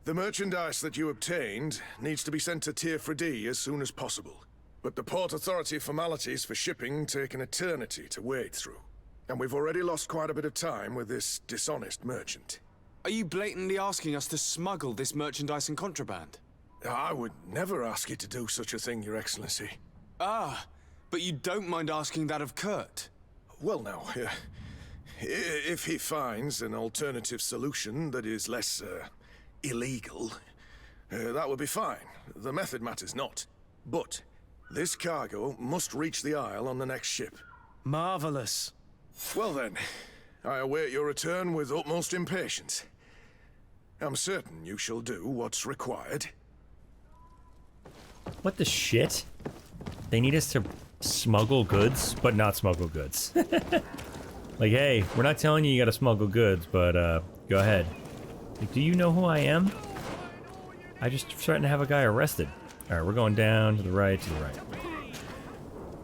The merchandise that you obtained needs to be sent to Tier 4D as soon as possible. But the Port Authority formalities for shipping take an eternity to wade through. And we've already lost quite a bit of time with this dishonest merchant. Are you blatantly asking us to smuggle this merchandise and contraband? I would never ask you to do such a thing, Your Excellency. Ah, but you don't mind asking that of Kurt? Well, now, if he finds an alternative solution that is less, illegal, that would be fine. The method matters not. But this cargo must reach the Isle on the next ship. Marvelous. Well then, I await your return with utmost impatience. I'm certain you shall do what's required. What the shit? They need us to smuggle goods, but not smuggle goods. Like, hey, we're not telling you gotta smuggle goods, but, go ahead. Like, do you know who I am? I just threatened to have a guy arrested. Alright, we're going down, to the right, to the right.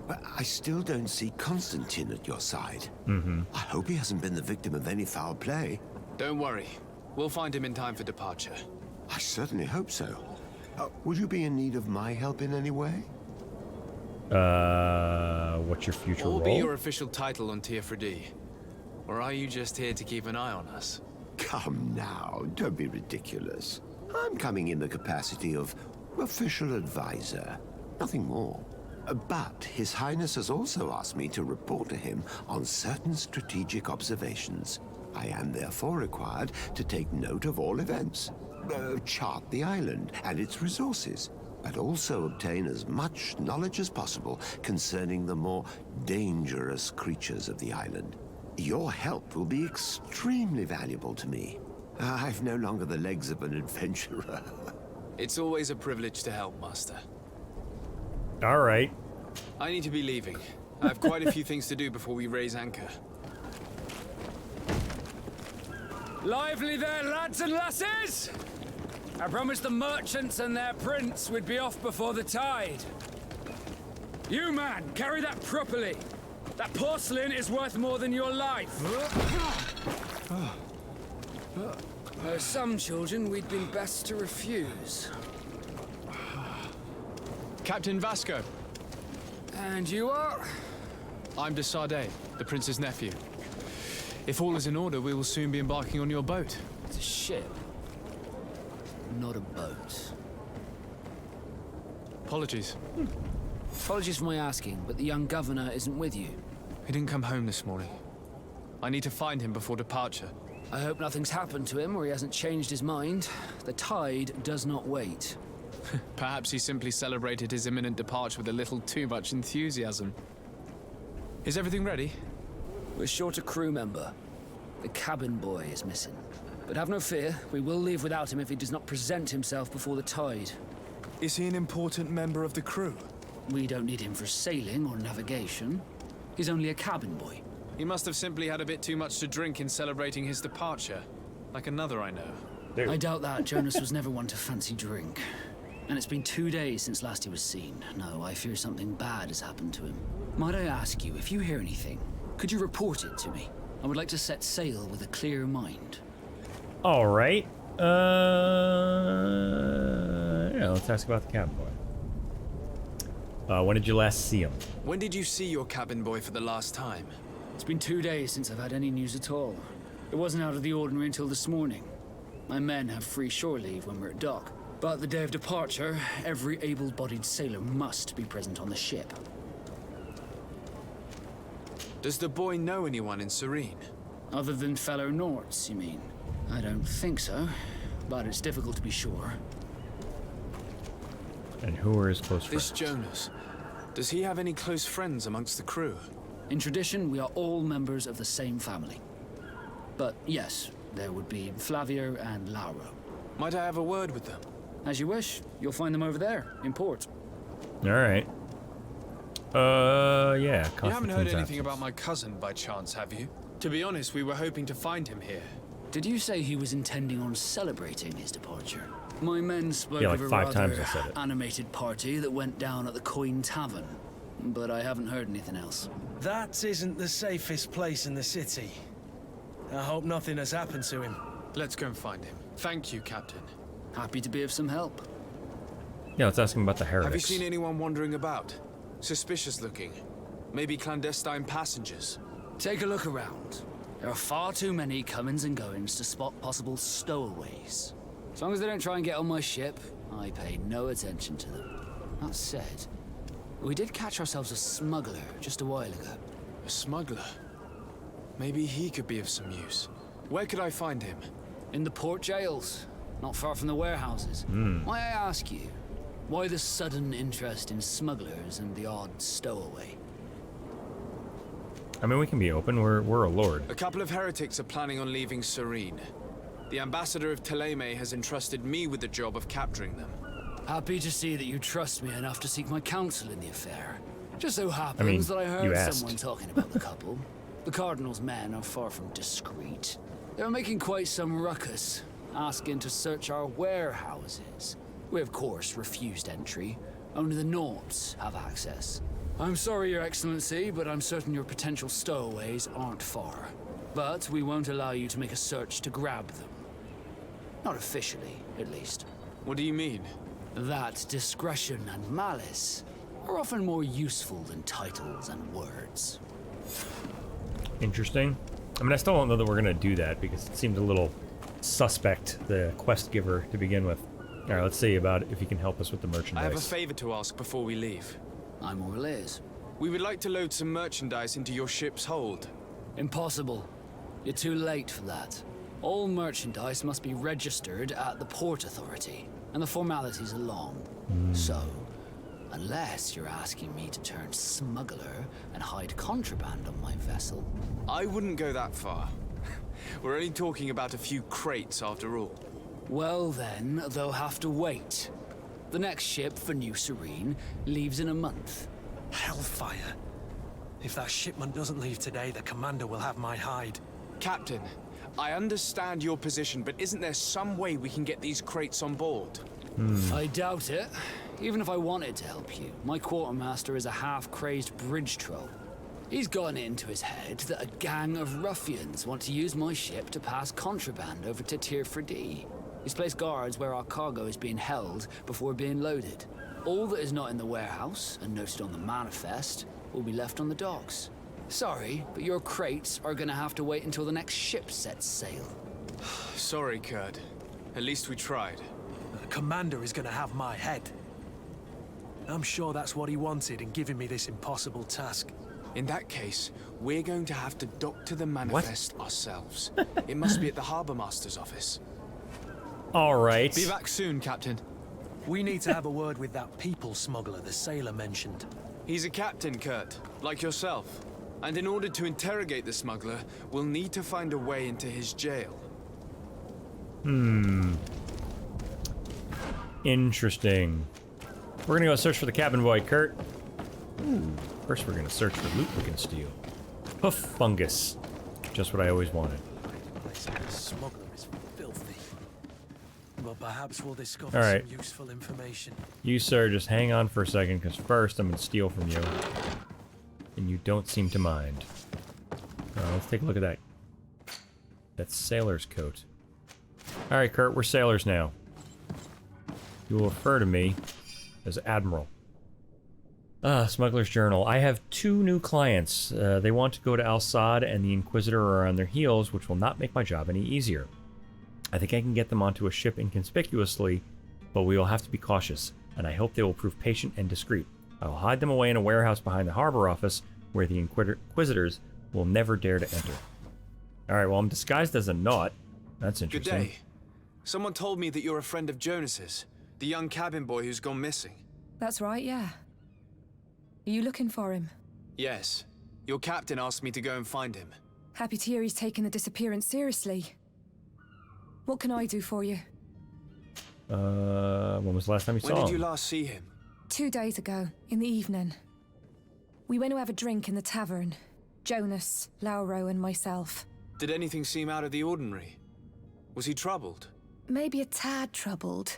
But I still don't see Constantine at your side. Mm-hmm. I hope he hasn't been the victim of any foul play. Don't worry. We'll find him in time for departure. I certainly hope so. Would you be in need of my help in any way? What's your future role? What will be your official title on Tier 4D? Or are you just here to keep an eye on us? Come now, don't be ridiculous. I'm coming in the capacity of official advisor, nothing more. But His Highness has also asked me to report to him on certain strategic observations. I am therefore required to take note of all events, chart the island and its resources, but also obtain as much knowledge as possible concerning the more dangerous creatures of the island. Your help will be extremely valuable to me. I've no longer the legs of an adventurer. It's always a privilege to help, Master. All right. I need to be leaving. I have quite a few things to do before we raise anchor. Lively there, lads and lasses! I promised the merchants and their prince we'd be off before the tide. You, man, carry that properly. That porcelain is worth more than your life. There are some children we'd been best to refuse. Captain Vasco. And you are? I'm Desade, the prince's nephew. If all is in order, we will soon be embarking on your boat. It's a ship, not a boat. Apologies. Apologies for my asking, but the young governor isn't with you. He didn't come home this morning. I need to find him before departure. I hope nothing's happened to him or he hasn't changed his mind. The tide does not wait. Perhaps he simply celebrated his imminent departure with a little too much enthusiasm. Is everything ready? We're short a crew member. The cabin boy is missing. But have no fear, we will leave without him if he does not present himself before the tide. Is he an important member of the crew? We don't need him for sailing or navigation. He's only a cabin boy. He must have simply had a bit too much to drink in celebrating his departure. Like another I know. Dude. I doubt that. Jonas was never one to fancy drink. And it's been 2 days since last he was seen. No, I fear something bad has happened to him. Might I ask you, if you hear anything, could you report it to me? I would like to set sail with a clear mind. All right. Yeah, let's ask about the cabin boy. When did you last see him? When did you see your cabin boy for the last time? It's been 2 days since I've had any news at all. It wasn't out of the ordinary until this morning. My men have free shore leave when we're at dock. But the day of departure, every able-bodied sailor must be present on the ship. Does the boy know anyone in Serene? Other than fellow Nauts, you mean? I don't think so, but it's difficult to be sure. And who are his close This friends? Jonas, does he have any close friends amongst the crew? In tradition, we are all members of the same family. But yes, there would be Flavio and Lauro. Might I have a word with them? As you wish. You'll find them over there, in port. Alright. Yeah. You haven't heard Constantine's anything absence. about my cousin by chance, have you? To be honest, we were hoping to find him here. Did you say he was intending on celebrating his departure? My men spoke Yeah, like of a 5 times rather I said it. animated party that went down at the Coin Tavern, but I haven't heard anything else. That isn't the safest place in the city. I hope nothing has happened to him. Let's go and find him. Thank you, Captain. Happy to be of some help. Yeah, let's ask him about the heretics. Have you seen anyone wandering about? Suspicious looking. Maybe clandestine passengers. Take a look around. There are far too many comings and goings to spot possible stowaways. As long as they don't try and get on my ship, I pay no attention to them. That said, we did catch ourselves a smuggler just a while ago. A smuggler? Maybe he could be of some use. Where could I find him? In the port jails, not far from the warehouses. May I ask you, why the sudden interest in smugglers and the odd stowaway? I mean, we can be open. We're a lord. A couple of heretics are planning on leaving Serene. The ambassador of Teleme has entrusted me with the job of capturing them. Happy to see that you trust me enough to seek my counsel in the affair. Just so happens that I you heard asked. someone talking about the couple. The Cardinal's men are far from discreet. They're making quite some ruckus, asking to search our warehouses. We, of course, refused entry. Only the Nauts have access. I'm sorry, Your Excellency, but I'm certain your potential stowaways aren't far. But we won't allow you to make a search to grab them. Not officially, at least. What do you mean? That discretion and malice are often more useful than titles and words. Interesting. I mean, I still don't know that we're gonna do that because it seemed a little suspect, the quest giver to begin with. All right, let's see about if he can help us with the merchandise. I have a favor to ask before we leave. I'm all ears. We would like to load some merchandise into your ship's hold. Impossible. You're too late for that. All merchandise must be registered at the Port Authority, and the formalities are long. So, unless you're asking me to turn smuggler and hide contraband on my vessel. I wouldn't go that far. We're only talking about a few crates after all. Well then, they'll have to wait. The next ship for New Serene leaves in a month. Hellfire. If that shipment doesn't leave today, the commander will have my hide. Captain, I understand your position, but isn't there some way we can get these crates on board? I doubt it. Even if I wanted to help you, my quartermaster is a half-crazed bridge troll. He's gotten it into his head that a gang of ruffians want to use my ship to pass contraband over to Tirfredi. He's placed guards where our cargo is being held before being loaded. All that is not in the warehouse and noted on the manifest will be left on the docks. Sorry, but your crates are gonna have to wait until the next ship sets sail. Sorry, Kurt. At least we tried. The commander is gonna have my head. I'm sure that's what he wanted in giving me this impossible task. In that case, we're going to have to doctor the manifest ourselves. It must be at the Harbour Master's office. All right. Be back soon, Captain. We need to have a word with that people smuggler the sailor mentioned. He's a captain, Kurt, like yourself. And in order to interrogate the smuggler, we'll need to find a way into his jail. Interesting. We're gonna go search for the cabin boy, Kurt. Ooh. First, we're gonna search for loot we can steal. Hoof fungus. Just what I always wanted. The smuggler is filthy. But perhaps we'll discover All right. some useful information. You, sir, just hang on for a second, because first I'm gonna steal from you. And you don't seem to mind. Let's take a look at that. That sailor's coat. Alright, Kurt, we're sailors now. You will refer to me as Admiral. Smuggler's Journal. I have 2 new clients. They want to go to Al-Sad, and the Inquisitor are on their heels, which will not make my job any easier. I think I can get them onto a ship inconspicuously, but we will have to be cautious, and I hope they will prove patient and discreet. I will hide them away in a warehouse behind the harbor office, where the Inquisitors will never dare to enter. Alright, well, I'm disguised as a Naut. That's interesting. Good day. Someone told me that you're a friend of Jonas's, the young cabin boy who's gone missing. That's right, yeah. Are you looking for him? Yes. Your captain asked me to go and find him. Happy to hear he's taken the disappearance seriously. What can I do for you? When was the last time you saw him? When did you last see him? 2 days ago, in the evening. We went to have a drink in the tavern. Jonas, Lauro, and myself. Did anything seem out of the ordinary? Was he troubled? Maybe a tad troubled.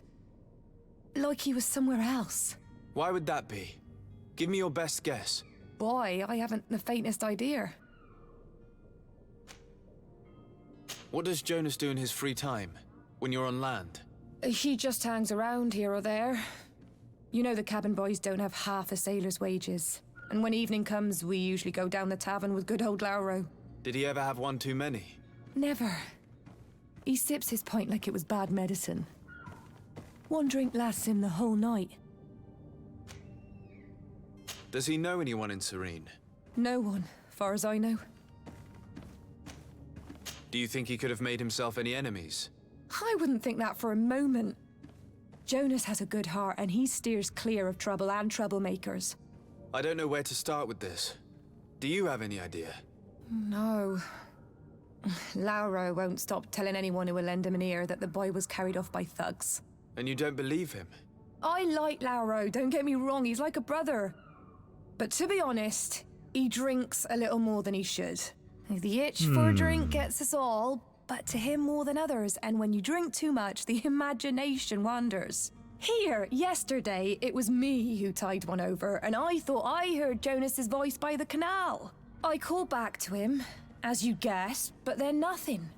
Like he was somewhere else. Why would that be? Give me your best guess. Boy, I haven't the faintest idea. What does Jonas do in his free time, when you're on land? He just hangs around here or there. You know the cabin boys don't have half a sailor's wages. And when evening comes, we usually go down the tavern with good old Lauro. Did he ever have one too many? Never. He sips his pint like it was bad medicine. One drink lasts him the whole night. Does he know anyone in Serene? No one, far as I know. Do you think he could have made himself any enemies? I wouldn't think that for a moment. Jonas has a good heart and he steers clear of trouble and troublemakers. I don't know where to start with this. Do you have any idea? No. Lauro won't stop telling anyone who will lend him an ear that the boy was carried off by thugs. And you don't believe him? I like Lauro, don't get me wrong, he's like a brother. But to be honest, he drinks a little more than he should. The itch for a drink gets us all, but to him more than others, and when you drink too much, the imagination wanders. Here, yesterday, it was me who tied one over, and I thought I heard Jonas's voice by the canal. I called back to him, as you guessed, but then nothing.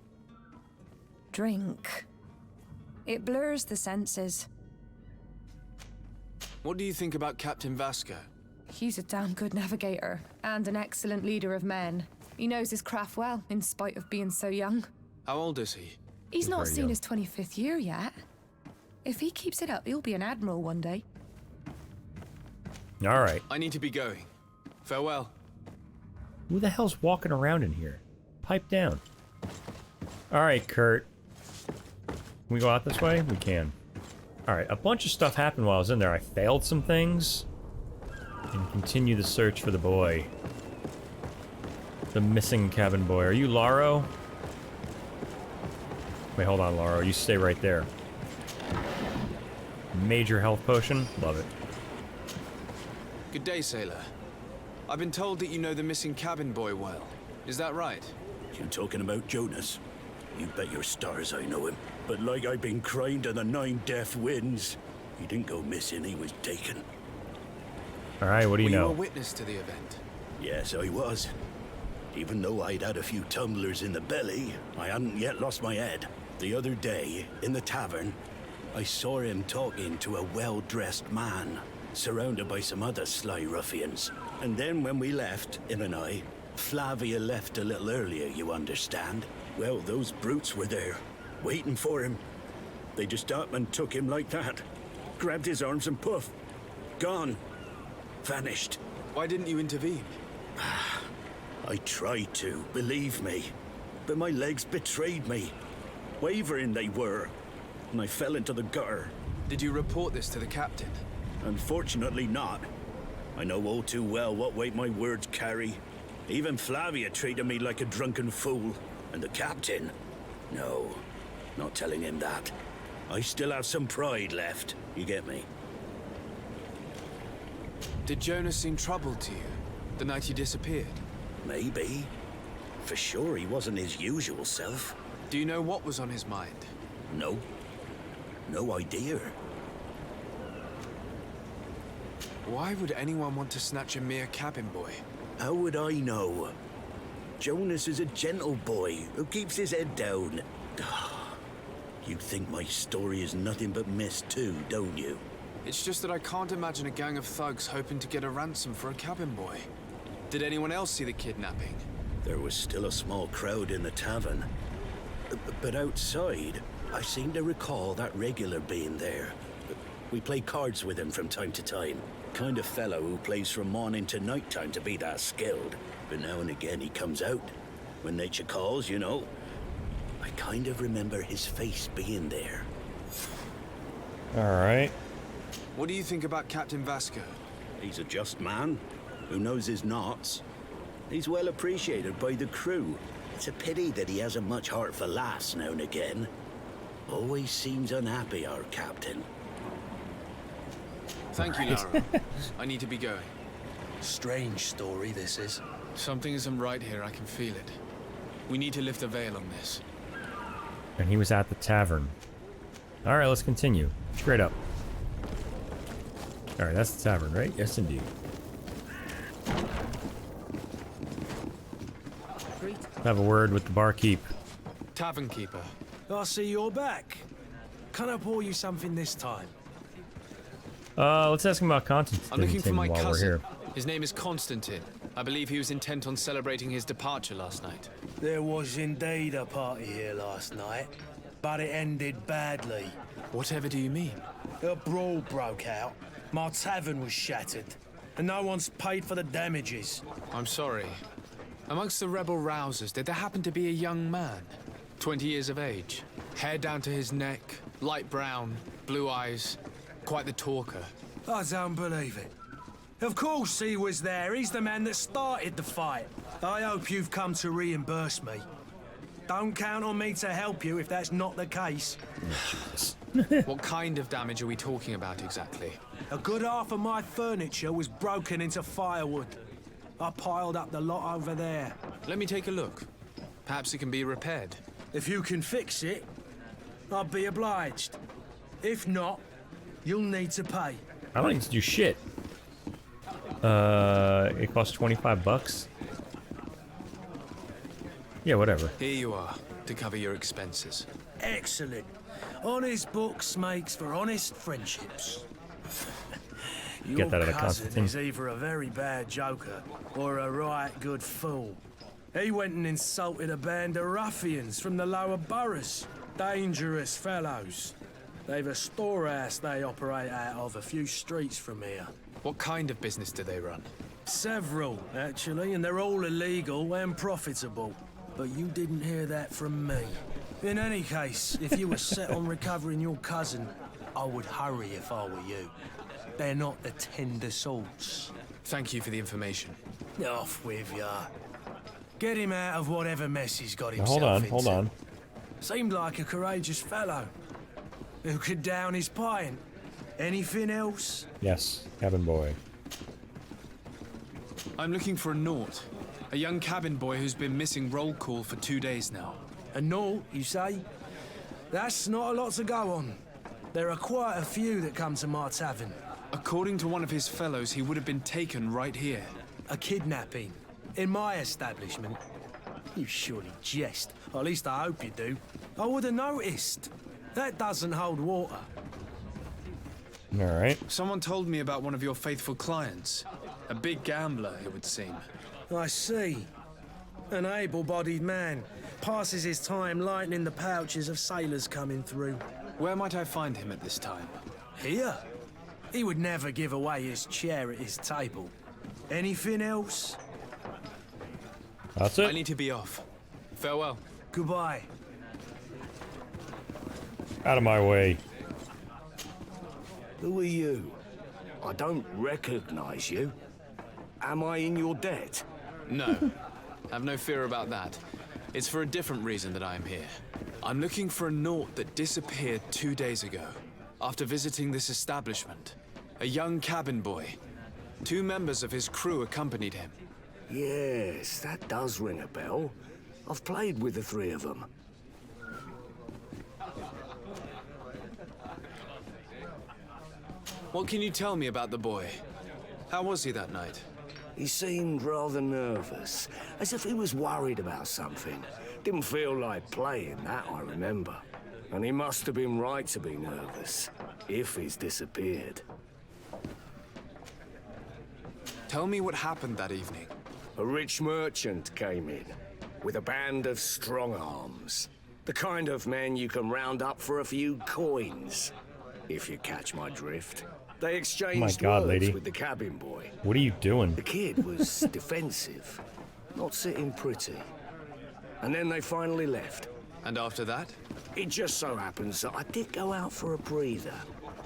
Drink. It blurs the senses. What do you think about Captain Vasco? He's a damn good navigator, and an excellent leader of men. He knows his craft well, in spite of being so young. How old is he? He's not seen his 25th year yet. If he keeps it up, he'll be an admiral one day. All right. I need to be going. Farewell. Who the hell's walking around in here? Pipe down. All right, Kurt. Can we go out this way? We can. All right, a bunch of stuff happened while I was in there. I failed some things. And continue the search for the boy. The missing cabin boy. Are you Lauro? Wait, hold on, Lauro. You stay right there. Major health potion. Love it. Good day, sailor. I've been told that you know the missing cabin boy well. Is that right? You talking about Jonas? You bet your stars I know him. But like I've been crying to the 9 deaf winds, he didn't go missing, he was taken. Alright, what do you know? Were you a witness to the event? Yes, I was. Even though I'd had a few tumblers in the belly, I hadn't yet lost my head. The other day, in the tavern, I saw him talking to a well-dressed man, surrounded by some other sly ruffians. And then when we left, him and I, Flavia left a little earlier, you understand. Well, those brutes were there, waiting for him. They just up and took him like that. Grabbed his arms and poof, gone. Vanished. Why didn't you intervene? I tried to, believe me. But my legs betrayed me. Wavering they were. And I fell into the gutter. Did you report this to the captain? Unfortunately not. I know all too well what weight my words carry. Even Flavia treated me like a drunken fool. And the captain? No, not telling him that. I still have some pride left. You get me? Did Jonas seem troubled to you, the night he disappeared? Maybe. For sure he wasn't his usual self. Do you know what was on his mind? No. No idea. Why would anyone want to snatch a mere cabin boy? How would I know? Jonas is a gentle boy who keeps his head down. You think my story is nothing but mist too, don't you? It's just that I can't imagine a gang of thugs hoping to get a ransom for a cabin boy. Did anyone else see the kidnapping? There was still a small crowd in the tavern. But outside, I seem to recall that regular being there. We play cards with him from time to time. Kind of fellow who plays from morning to night time to be that skilled. But now and again he comes out. When nature calls, you know. I kind of remember his face being there. Alright. What do you think about Captain Vasco? He's a just man who knows his knots. He's well appreciated by the crew. It's a pity that he hasn't much heart for laughs now and again. Always seems unhappy, our captain. Thank you, Lara. I need to be going. Strange story, this is. Something isn't right here, I can feel it. We need to lift a veil on this. And he was at the tavern. Alright, let's continue. Straight up. Alright, that's the tavern, right? Yes, indeed. Have a word with the barkeep. Tavern keeper. I see you're back. Can I pour you something this time? Let's ask him about Constantine I'm looking for my while cousin. we're here. His name is Constantine. I believe he was intent on celebrating his departure last night. There was indeed a party here last night, but it ended badly. Whatever do you mean? A brawl broke out. My tavern was shattered, and no one's paid for the damages. I'm sorry. Amongst the rebel rousers, did there happen to be a young man? 20 years of age, hair down to his neck, light brown, blue eyes, quite the talker. I don't believe it. Of course he was there. He's the man that started the fight. I hope you've come to reimburse me. Don't count on me to help you if that's not the case. What kind of damage are we talking about exactly? A good half of my furniture was broken into firewood. I piled up the lot over there. Let me take a look. Perhaps it can be repaired. If you can fix it, I'll be obliged. If not, you'll need to pay. I don't need to do shit. It costs 25 bucks. Yeah, whatever. Here you are, to cover your expenses. Excellent. Honest books makes for honest friendships. Get that out of Your cousin Constantine. is either a very bad joker or a right good fool. He went and insulted a band of ruffians from the lower boroughs. Dangerous fellows. They've a storehouse they operate out of a few streets from here. What kind of business do they run? Several, actually, and they're all illegal and profitable. But you didn't hear that from me. In any case, if you were set on recovering your cousin, I would hurry if I were you. They're not the tender sorts. Thank you for the information. Off with ya. Get him out of whatever mess he's got himself into. Hold on. Seemed like a courageous fellow. Who could down his pint. Anything else? Yes, cabin boy. I'm looking for a Naut. A young cabin boy who's been missing roll call for 2 days now. A Naut, you say? That's not a lot to go on. There are quite a few that come to my tavern. According to one of his fellows, he would have been taken right here. A kidnapping? In my establishment? You surely jest. Or at least I hope you do. I would have noticed. That doesn't hold water. Alright. Someone told me about one of your faithful clients. A big gambler, it would seem. I see. An able-bodied man. Passes his time lightening the pouches of sailors coming through. Where might I find him at this time? Here? He would never give away his chair at his table. Anything else? That's it? I need to be off. Farewell. Goodbye. Out of my way. Who are you? I don't recognize you. Am I in your debt? No. Have no fear about that. It's for a different reason that I am here. I'm looking for a Naut that disappeared 2 days ago, after visiting this establishment. A young cabin boy. 2 members of his crew accompanied him. Yes, that does ring a bell. I've played with the 3 of them. What can you tell me about the boy? How was he that night? He seemed rather nervous, as if he was worried about something. Didn't feel like playing, that I remember. And he must have been right to be nervous, if he's disappeared. Tell me what happened that evening. A rich merchant came in, with a band of strong arms. The kind of men you can round up for a few coins, if you catch my drift. They exchanged words with the cabin boy. What are you doing? The kid was defensive, not sitting pretty. And then they finally left. And after that? It just so happens that I did go out for a breather.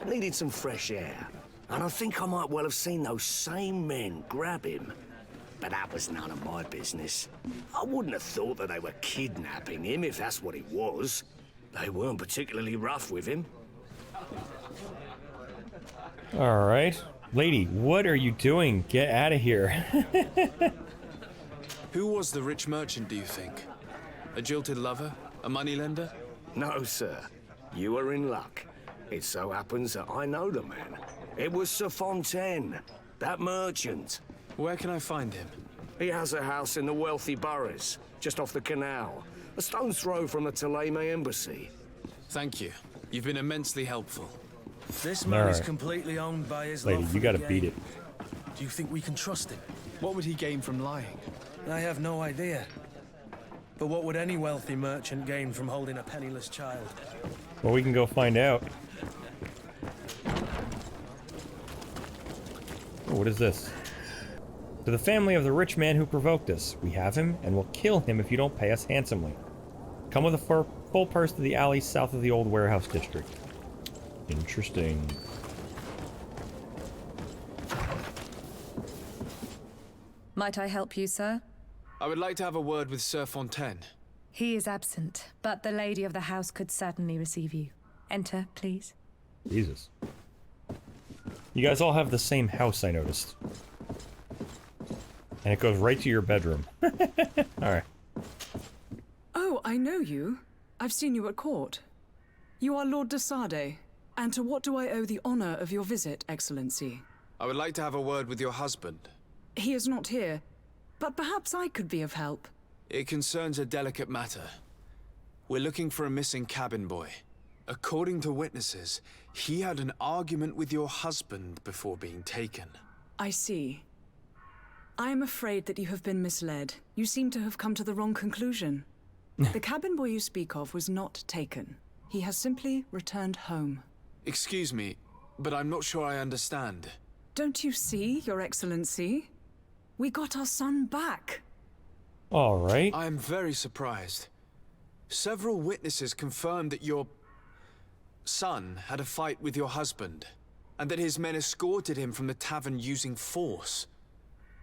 I needed some fresh air. And I think I might well have seen those same men grab him. But that was none of my business. I wouldn't have thought that they were kidnapping him if that's what it was. They weren't particularly rough with him. All right. Lady, what are you doing? Get out of here. Who was the rich merchant, do you think? A jilted lover? A moneylender? No, sir. You are in luck. It so happens that I know the man. It was Sir Fontaine, that merchant. Where can I find him? He has a house in the wealthy boroughs, just off the canal. A stone's throw from the Theleme embassy. Thank you. You've been immensely helpful. This man is completely owned by his Lady, you gotta beat it. Do you think we can trust him? What would he gain from lying? I have no idea. But what would any wealthy merchant gain from holding a penniless child? Well, we can go find out. Oh, what is this? To the family of the rich man who provoked us. We have him, and will kill him if you don't pay us handsomely. Come with a full purse to the alley south of the old warehouse district. Interesting. Might I help you, sir? I would like to have a word with Sir Fontaine. He is absent, but the lady of the house could certainly receive you. Enter, please. Jesus. You guys all have the same house, I noticed. And it goes right to your bedroom. Alright. Oh, I know you. I've seen you at court. You are Lord de Sade. And to what do I owe the honor of your visit, Excellency? I would like to have a word with your husband. He is not here, but perhaps I could be of help. It concerns a delicate matter. We're looking for a missing cabin boy. According to witnesses, he had an argument with your husband before being taken. I see. I am afraid that you have been misled. You seem to have come to the wrong conclusion. The cabin boy you speak of was not taken. He has simply returned home. Excuse me, but I'm not sure I understand. Don't you see, Your Excellency? We got our son back. All right. I am very surprised. Several witnesses confirmed that your son had a fight with your husband, and that his men escorted him from the tavern using force.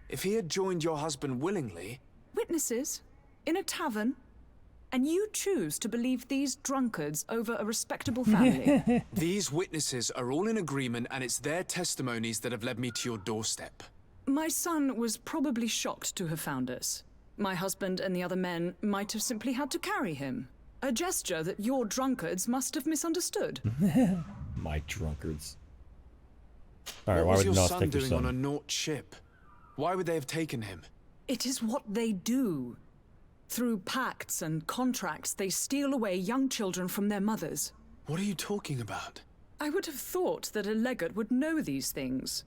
If he had joined your husband willingly... Witnesses? In a tavern? And you choose to believe these drunkards over a respectable family? These witnesses are all in agreement, and it's their testimonies that have led me to your doorstep. My son was probably shocked to have found us. My husband and the other men might have simply had to carry him. A gesture that your drunkards must have misunderstood. My drunkards. Alright, what why was would your Naut son take your doing son? on a Naut ship? Why would they have taken him? It is what they do. Through pacts and contracts, they steal away young children from their mothers. What are you talking about? I would have thought that a legate would know these things.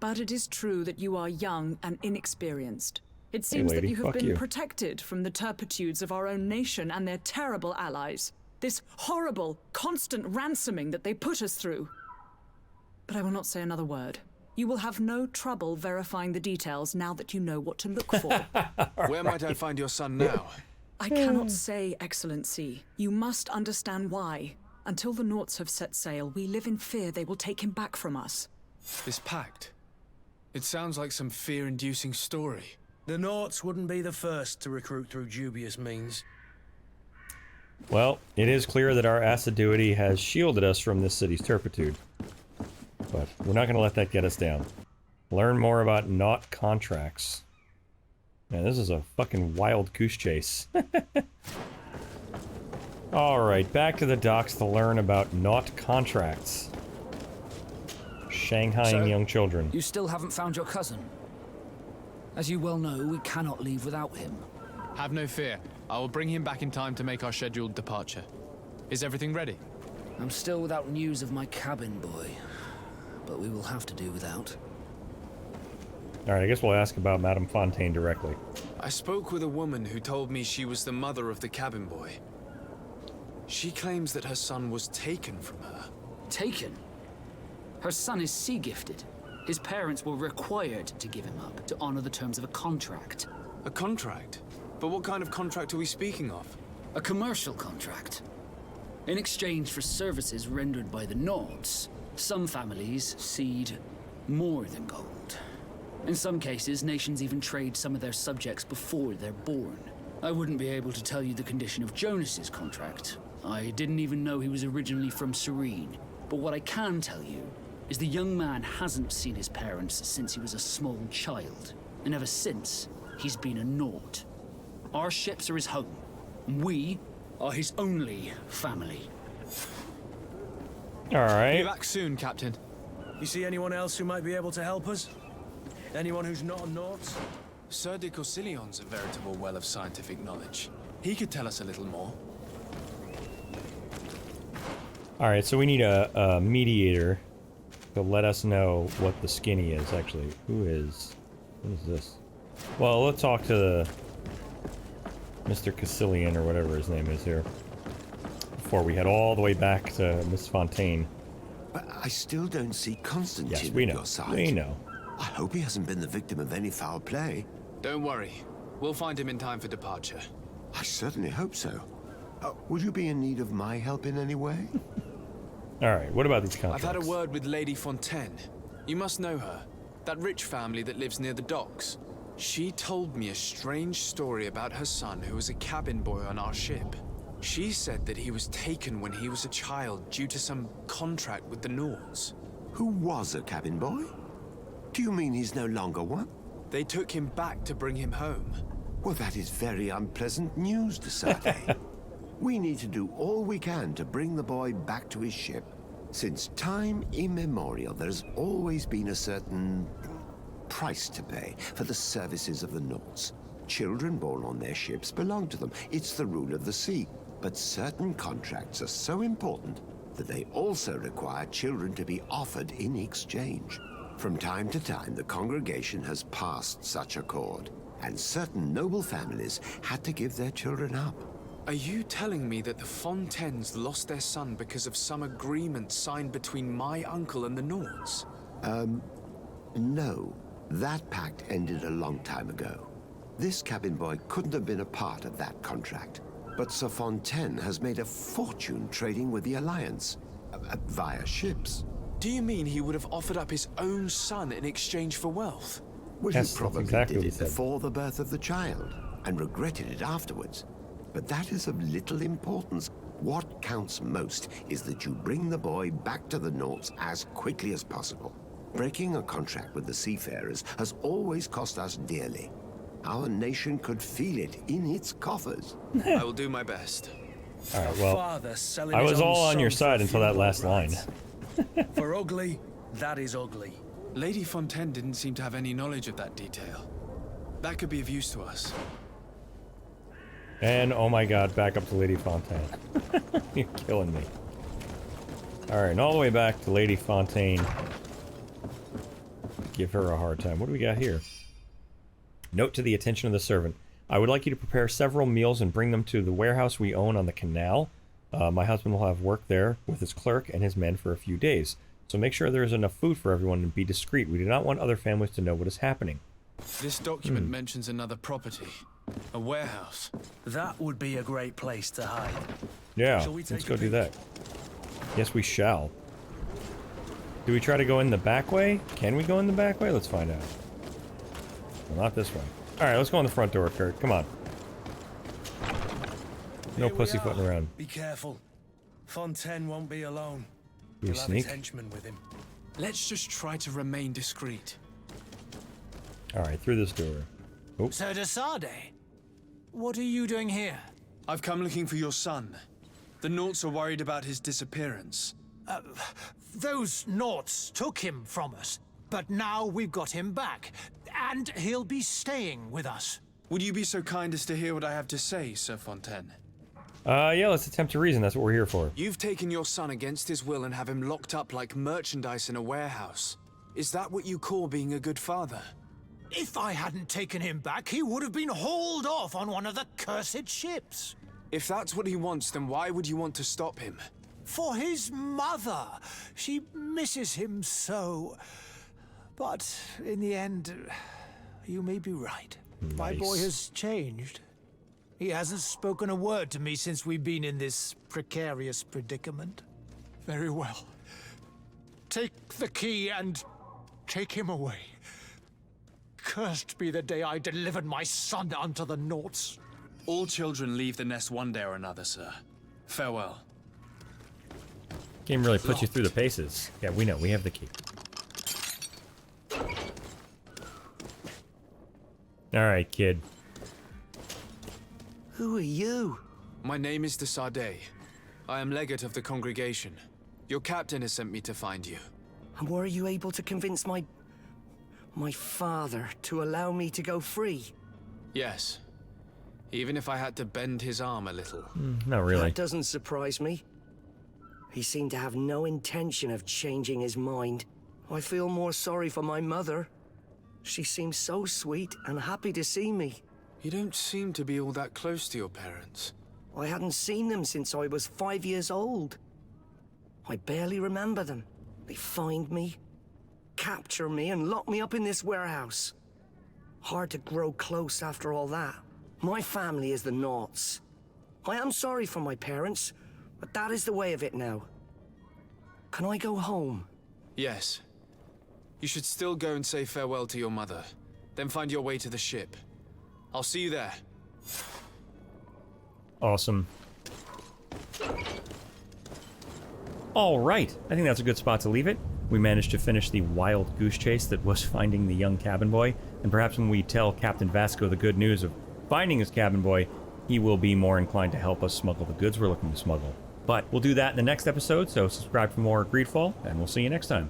But it is true that you are young and inexperienced. It seems lady, that you have fuck been you. protected from the turpitudes of our own nation and their terrible allies. This horrible, constant ransoming that they put us through. But I will not say another word. You will have no trouble verifying the details now that you know what to look for. Where might I find your son now? I cannot say, Excellency. You must understand why. Until the Nauts have set sail, we live in fear they will take him back from us. This pact. It sounds like some fear-inducing story. The Nauts wouldn't be the first to recruit through dubious means. Well, it is clear that our assiduity has shielded us from this city's turpitude. But we're not going to let that get us down. Learn more about Naut contracts. Man, this is a fucking wild goose chase. Alright, back to the docks to learn about Naut contracts. Shanghaiing young children. You still haven't found your cousin. As you well know, we cannot leave without him. Have no fear. I will bring him back in time to make our scheduled departure. Is everything ready? I'm still without news of my cabin boy, but we will have to do without. Alright, I guess we'll ask about Madame Fontaine directly. I spoke with a woman who told me she was the mother of the cabin boy. She claims that her son was taken from her. Taken? Her son is sea-gifted. His parents were required to give him up to honor the terms of a contract. A contract? But what kind of contract are we speaking of? A commercial contract. In exchange for services rendered by the Nauts, Some families cede more than gold. In some cases, nations even trade some of their subjects before they're born. I wouldn't be able to tell you the condition of Jonas's contract. I didn't even know he was originally from Serene. But what I can tell you is the young man hasn't seen his parents since he was a small child. And ever since, he's been a Naut. Our ships are his home. We are his only family. Alright. Be back soon, Captain. You see anyone else who might be able to help us? Anyone who's not a Naut? Sir de Corsillion's a veritable well of scientific knowledge. He could tell us a little more. Alright, so we need a mediator to let us know what the skinny is, actually. What is this? Well, let's talk to the Mr. Cassillion, or whatever his name is here, before we head all the way back to Miss Fontaine. But I still don't see Constantine yes, we know. at your side. We know. I hope he hasn't been the victim of any foul play. Don't worry. We'll find him in time for departure. I certainly hope so. Would you be in need of my help in any way? Alright, what about these contracts? I've had a word with Lady Fontaine. You must know her. That rich family that lives near the docks. She told me a strange story about her son who was a cabin boy on our ship. She said that he was taken when he was a child due to some contract with the Nauts. Who was a cabin boy? Do you mean he's no longer one? They took him back to bring him home. Well, that is very unpleasant news, Desade. We need to do all we can to bring the boy back to his ship. Since time immemorial, there's always been a certain price to pay for the services of the Nauts. Children born on their ships belong to them. It's the rule of the sea. But certain contracts are so important that they also require children to be offered in exchange. From time to time, the congregation has passed such accord, and certain noble families had to give their children up. Are you telling me that the Fontaines lost their son because of some agreement signed between my uncle and the Nauts? No. That pact ended a long time ago. This cabin boy couldn't have been a part of that contract. But Sir Fontaine has made a fortune trading with the Alliance, via ships. Do you mean he would have offered up his own son in exchange for wealth? Well, Yes, he probably exactly did what it he said. before the birth of the child, and regretted it afterwards. But that is of little importance. What counts most is that you bring the boy back to the Nauts as quickly as possible. Breaking a contract with the seafarers has always cost us dearly. Our nation could feel it in its coffers. I will do my best. Alright, well, I was all on your side until that last line. For ugly, that is ugly. Lady Fontaine didn't seem to have any knowledge of that detail. That could be of use to us. And, oh my god, back up to Lady Fontaine. You're killing me. Alright, and all the way back to Lady Fontaine. Give her a hard time. What do we got here? Note to the attention of the servant. I would like you to prepare several meals and bring them to the warehouse we own on the canal. My husband will have work there with his clerk and his men for a few days. So make sure there is enough food for everyone and be discreet. We do not want other families to know what is happening. This document mentions another property. A warehouse. That would be a great place to hide. Yeah, let's go do that. Yes, we shall. Do we try to go in the back way? Can we go in the back way? Let's find out. Well, not this way. Alright, let's go in the front door, Kurt. Come on. No pussyfooting around. Be careful. Fontaine won't be alone. Do we He'll have sneak? his henchmen with him. Let's just try to remain discreet. Alright, through this door. Oh. Sir Desade, what are you doing here? I've come looking for your son. The Nauts are worried about his disappearance. Those Nauts took him from us, but now we've got him back, and he'll be staying with us. Would you be so kind as to hear what I have to say, Sir Fontaine? Yeah, let's attempt to reason. That's what we're here for. You've taken your son against his will and have him locked up like merchandise in a warehouse. Is that what you call being a good father? If I hadn't taken him back, he would have been hauled off on one of the cursed ships. If that's what he wants, then why would you want to stop him? For his mother. She misses him so. But in the end, you may be right. Nice. My boy has changed. He hasn't spoken a word to me since we've been in this precarious predicament. Very well. take the key and take him away. Cursed be the day I delivered my son unto the Nauts. All children leave the nest one day or another, sir. Farewell. Game really puts you through the paces. Yeah, we know. We have the key. Alright, kid. Who are you? My name is Dicey. I am legate of the congregation. Your captain has sent me to find you. And were you able to convince my father to allow me to go free? Yes. Even if I had to bend his arm a little. Not really. That doesn't surprise me. He seemed to have no intention of changing his mind. I feel more sorry for my mother. She seems so sweet and happy to see me. You don't seem to be all that close to your parents. I hadn't seen them since I was 5 years old. I barely remember them. They find me, capture me, and lock me up in this warehouse. Hard to grow close after all that. My family is the Nauts. I am sorry for my parents, but that is the way of it now. Can I go home? Yes. You should still go and say farewell to your mother. Then find your way to the ship. I'll see you there. Awesome. All right. I think that's a good spot to leave it. We managed to finish the wild goose chase that was finding the young cabin boy, and perhaps when we tell Captain Vasco the good news of finding his cabin boy, he will be more inclined to help us smuggle the goods we're looking to smuggle. But we'll do that in the next episode, so subscribe for more GreedFall, and we'll see you next time.